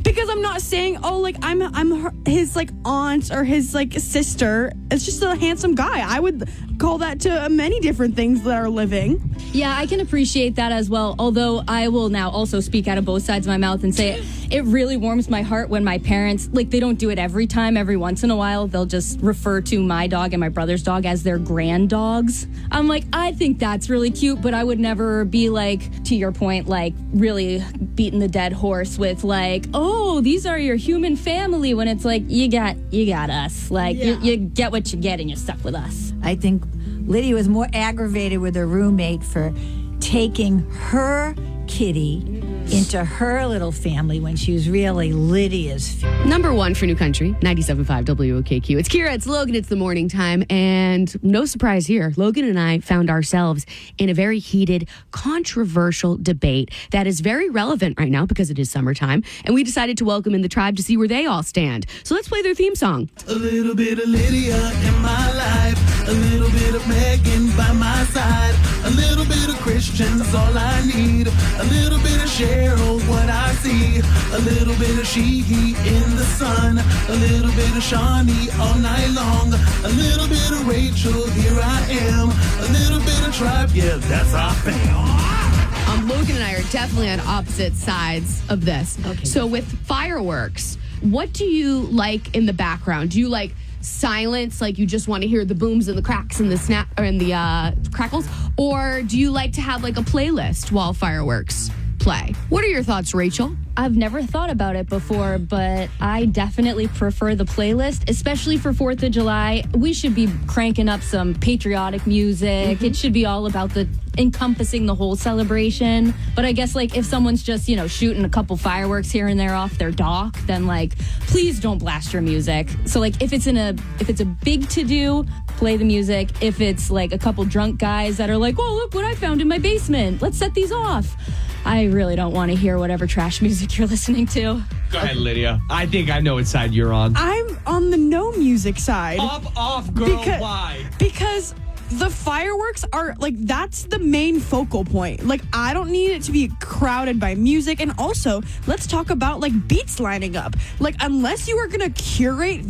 Because I'm not saying, oh, like I'm his like aunt or his like sister. It's just a handsome guy. I would call that to many different things that are living. Yeah, I can appreciate that as well. Although I will now also speak out of both sides of my mouth and say it really warms my heart when my parents, like, they don't do it every time. Every once in a while, they'll just refer to my dog and my brother's dog as their grand dogs. I'm like, I think that's really cute, but I would never be like, to your point, like really beating the dead horse with like, oh, these are your human family, when it's like, you got us. Like, you get what you get and you're stuck with us. I think Lydia was more aggravated with her roommate for taking her kitty into her little family when she was really Lydia's. Number one for New Country, 97.5 WOKQ. It's Kira, it's Logan, it's the morning time, and no surprise here. Logan and I found ourselves in a very heated, controversial debate that is very relevant right now because it is summertime, and we decided to welcome in the tribe to see where they all stand. So let's play their theme song. A little bit of Lydia in my life, a little bit of Megan by my side, a little bit of Christian's all I need, a little bit of Cheryl, what I see, a little bit of Sheehy in the sun, a little bit of Shawnee all night long, a little bit of Rachel, here I am, a little bit of Tribe, yeah, that's our fam. Logan and I are definitely on opposite sides of this. Okay. So with fireworks, what do you like in the background? Do you like silence, like you just want to hear the booms and the cracks and the snap and the crackles, or do you like to have like a playlist while fireworks play? What are your thoughts, Rachel? I've never thought about it before, but I definitely prefer the playlist, especially for 4th of July. We should be cranking up some patriotic music. Mm-hmm. It should be all about encompassing the whole celebration. But I guess, like, if someone's just, shooting a couple fireworks here and there off their dock, then, like, please don't blast your music. So, like, if it's a big to-do, play the music. If it's, like, a couple drunk guys that are like, oh, look what I found in my basement, let's set these off, I really don't want to hear whatever trash music you're listening to. Go ahead, Lydia. I think I know what side you're on. I'm on the no music side. Off, girl. Why? Because the fireworks are, like, that's the main focal point. Like, I don't need it to be crowded by music. And also, let's talk about, like, beats lining up. Like, unless you are going to curate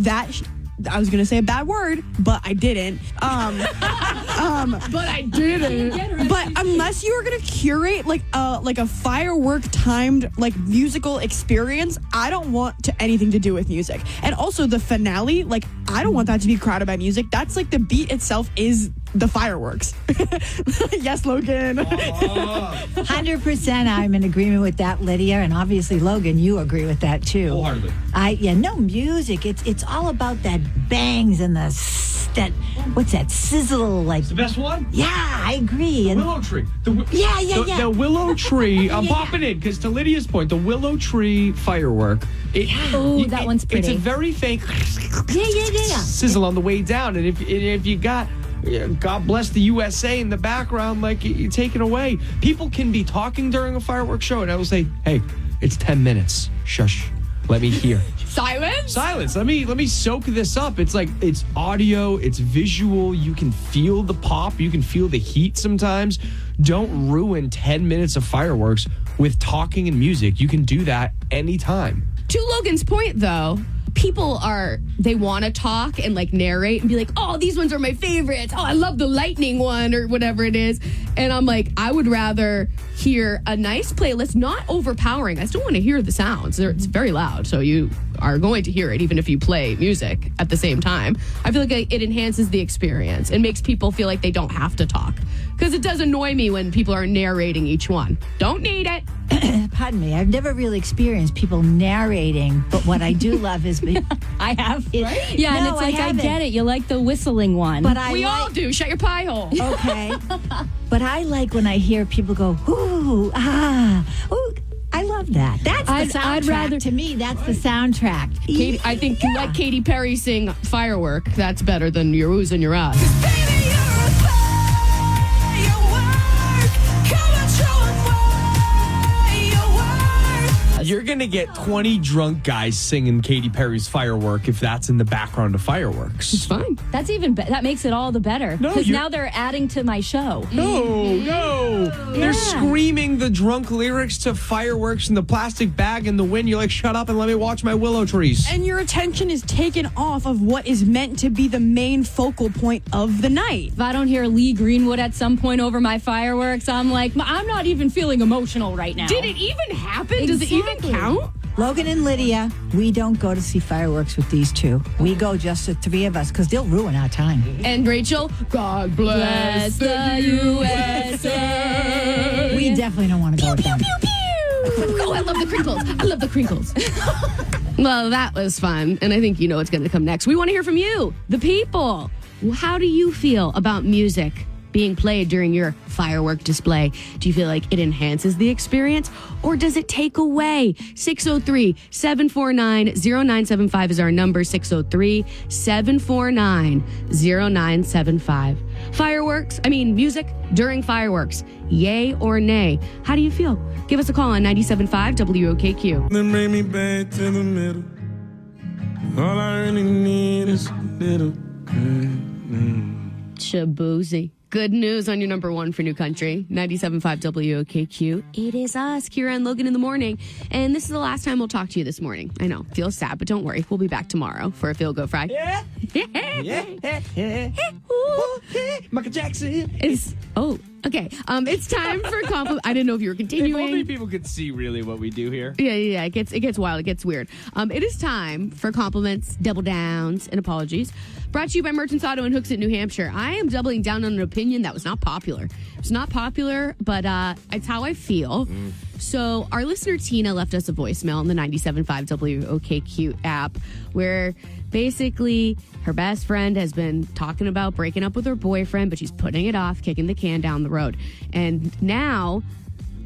I was gonna say a bad word, but I didn't. But I didn't. But unless you are gonna curate like a firework timed like musical experience, I don't want anything to do with music. And also the finale, like I don't want that to be crowded by music. That's like the beat itself is the fireworks. Yes, Logan. 100% I'm in agreement with that, Lydia. And obviously, Logan, you agree with that too. Wholeheartedly. No music. It's all about that bangs and what's that sizzle like? The best one? Yeah, I agree. The willow tree. Yeah. The willow tree. I'm popping in because to Lydia's point, the willow tree firework. That one's pretty. It's a very faint Yeah. sizzle on the way down, and if you got. God bless the USA in the background, like you take it away. People can be talking during a fireworks show, and I will say, "Hey, it's 10 minutes. Shush, let me hear." Silence. Let me soak this up. It's like it's audio, it's visual. You can feel the pop. You can feel the heat. Sometimes, don't ruin 10 minutes of fireworks with talking and music. You can do that anytime. To Logan's point, though. People they want to talk and like narrate and be like, oh, these ones are my favorites. Oh, I love the lightning one or whatever it is. And I'm like, I would rather hear a nice playlist, not overpowering. I still want to hear the sounds. It's very loud. So you are going to hear it even if you play music at the same time. I feel like it enhances the experience. It makes people feel like they don't have to talk. Because it does annoy me when people are narrating each one. Don't need it. Pardon me, I've never really experienced people narrating, but what I do love is I have. Right? Yeah, and it's like, I get it. You like the whistling one. But we all do. Shut your pie hole. Okay. But I like when I hear people go, ooh, ah, ooh. I love that. That's the soundtrack. I'd rather, to me, that's the soundtrack. Katy, I think you let Katy Perry sing Firework. That's better than your oohs and your ahs. You're going to get 20 drunk guys singing Katy Perry's Firework if that's in the background of fireworks. It's fine. That's even that makes it all the better. Because now they're adding to my show. No. They're screaming the drunk lyrics to fireworks in the plastic bag in the wind. You're like, shut up and let me watch my willow trees. And your attention is taken off of what is meant to be the main focal point of the night. If I don't hear Lee Greenwood at some point over my fireworks, I'm like, I'm not even feeling emotional right now. Did it even happen? Does it even count? Logan and Lydia, we don't go to see fireworks with these two. We go just the three of us because they'll ruin our time. And Rachel, God bless the USA. We definitely don't want to go with them. Oh, I love the crinkles. Well, that was fun. And I think you know what's going to come next. We want to hear from you, the people. How do you feel about music being played during your firework display? Do you feel like it enhances the experience or does it take away? 603-749-0975 is our number. 603-749-0975. Music during fireworks. Yay or nay? How do you feel? Give us a call on 97.5 WOKQ. Then bring me back to the middle. All I really need is a little. Shaboozy. Good news on your number one for New Country, 97.5 WOKQ. It is us, Kira and Logan in the morning. And this is the last time we'll talk to you this morning. I know, feels sad, but don't worry. We'll be back tomorrow for a Feel Go Fry. Yeah. Michael Jackson. Okay. It's time for compliment. I didn't know if you were continuing. If only people could see really what we do here. Yeah. It gets wild. It gets weird. It is time for compliments, double downs, and apologies. Brought to you by Merchants Auto in Hooksett, New Hampshire. I am doubling down on an opinion that was not popular. It's not popular, but it's how I feel. So our listener Tina left us a voicemail on the 97.5 WOKQ app where basically her best friend has been talking about breaking up with her boyfriend, but she's putting it off, kicking the can down the road. And now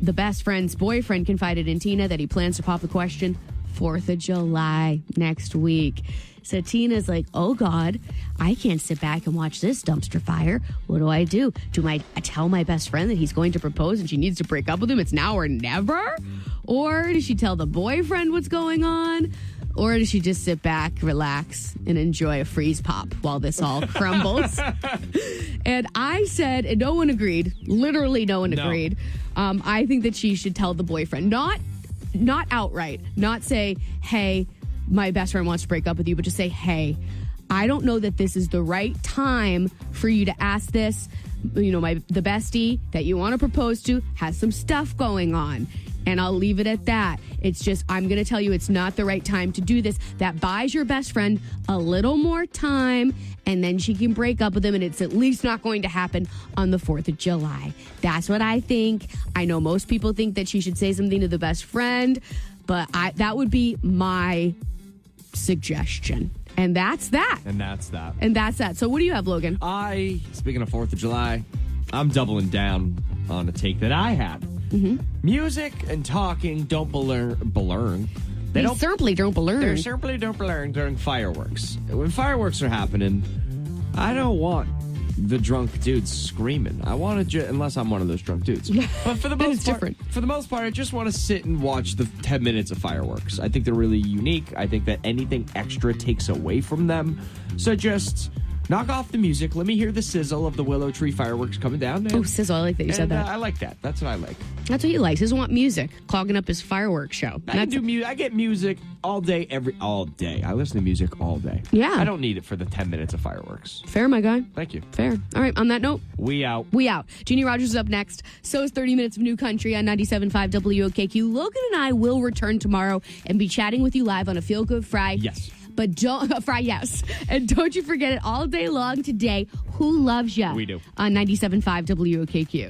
the best friend's boyfriend confided in Tina that he plans to pop the question 4th of July next week. So Tina's like, oh God, I can't sit back and watch this dumpster fire. What do? Do I tell my best friend that he's going to propose and she needs to break up with him? It's now or never? Or does she tell the boyfriend what's going on? Or does she just sit back, relax, and enjoy a freeze pop while this all crumbles? And I said, and no one agreed. Literally no one agreed. I think that she should tell the boyfriend. Not outright. Not say, hey, my best friend wants to break up with you, but just say, hey, I don't know that this is the right time for you to ask this. You know, the bestie that you want to propose to has some stuff going on. And I'll leave it at that. It's just, I'm going to tell you it's not the right time to do this. That buys your best friend a little more time, and then she can break up with him, and it's at least not going to happen on the 4th of July. That's what I think. I know most people think that she should say something to the best friend, but that would be my suggestion. And that's that. And that's that. And that's that. So what do you have, Logan? Speaking of 4th of July, I'm doubling down on a take that I had. Mm-hmm. Music and talking don't belong. They simply don't belong. They simply don't belong during fireworks. When fireworks are happening, I don't want the drunk dudes screaming. I want to, unless I'm one of those drunk dudes. But for the most part, I just want to sit and watch the 10 minutes of fireworks. I think they're really unique. I think that anything extra takes away from them. So just knock off the music. Let me hear the sizzle of the willow tree fireworks coming down. Oh, sizzle. I like that you said that. I like that. That's what I like. That's what he likes. He doesn't want music clogging up his fireworks show. I get music all day, all day. I listen to music all day. Yeah. I don't need it for the 10 minutes of fireworks. Fair, my guy. Thank you. Fair. All right, on that note, we out. Jeannie Rogers is up next. So is 30 Minutes of New Country on 97.5 WOKQ. Logan and I will return tomorrow and be chatting with you live on a Feel Good Fry. Yes. But yes. And don't you forget it all day long today. Who loves ya? We do. On 97.5 WOKQ.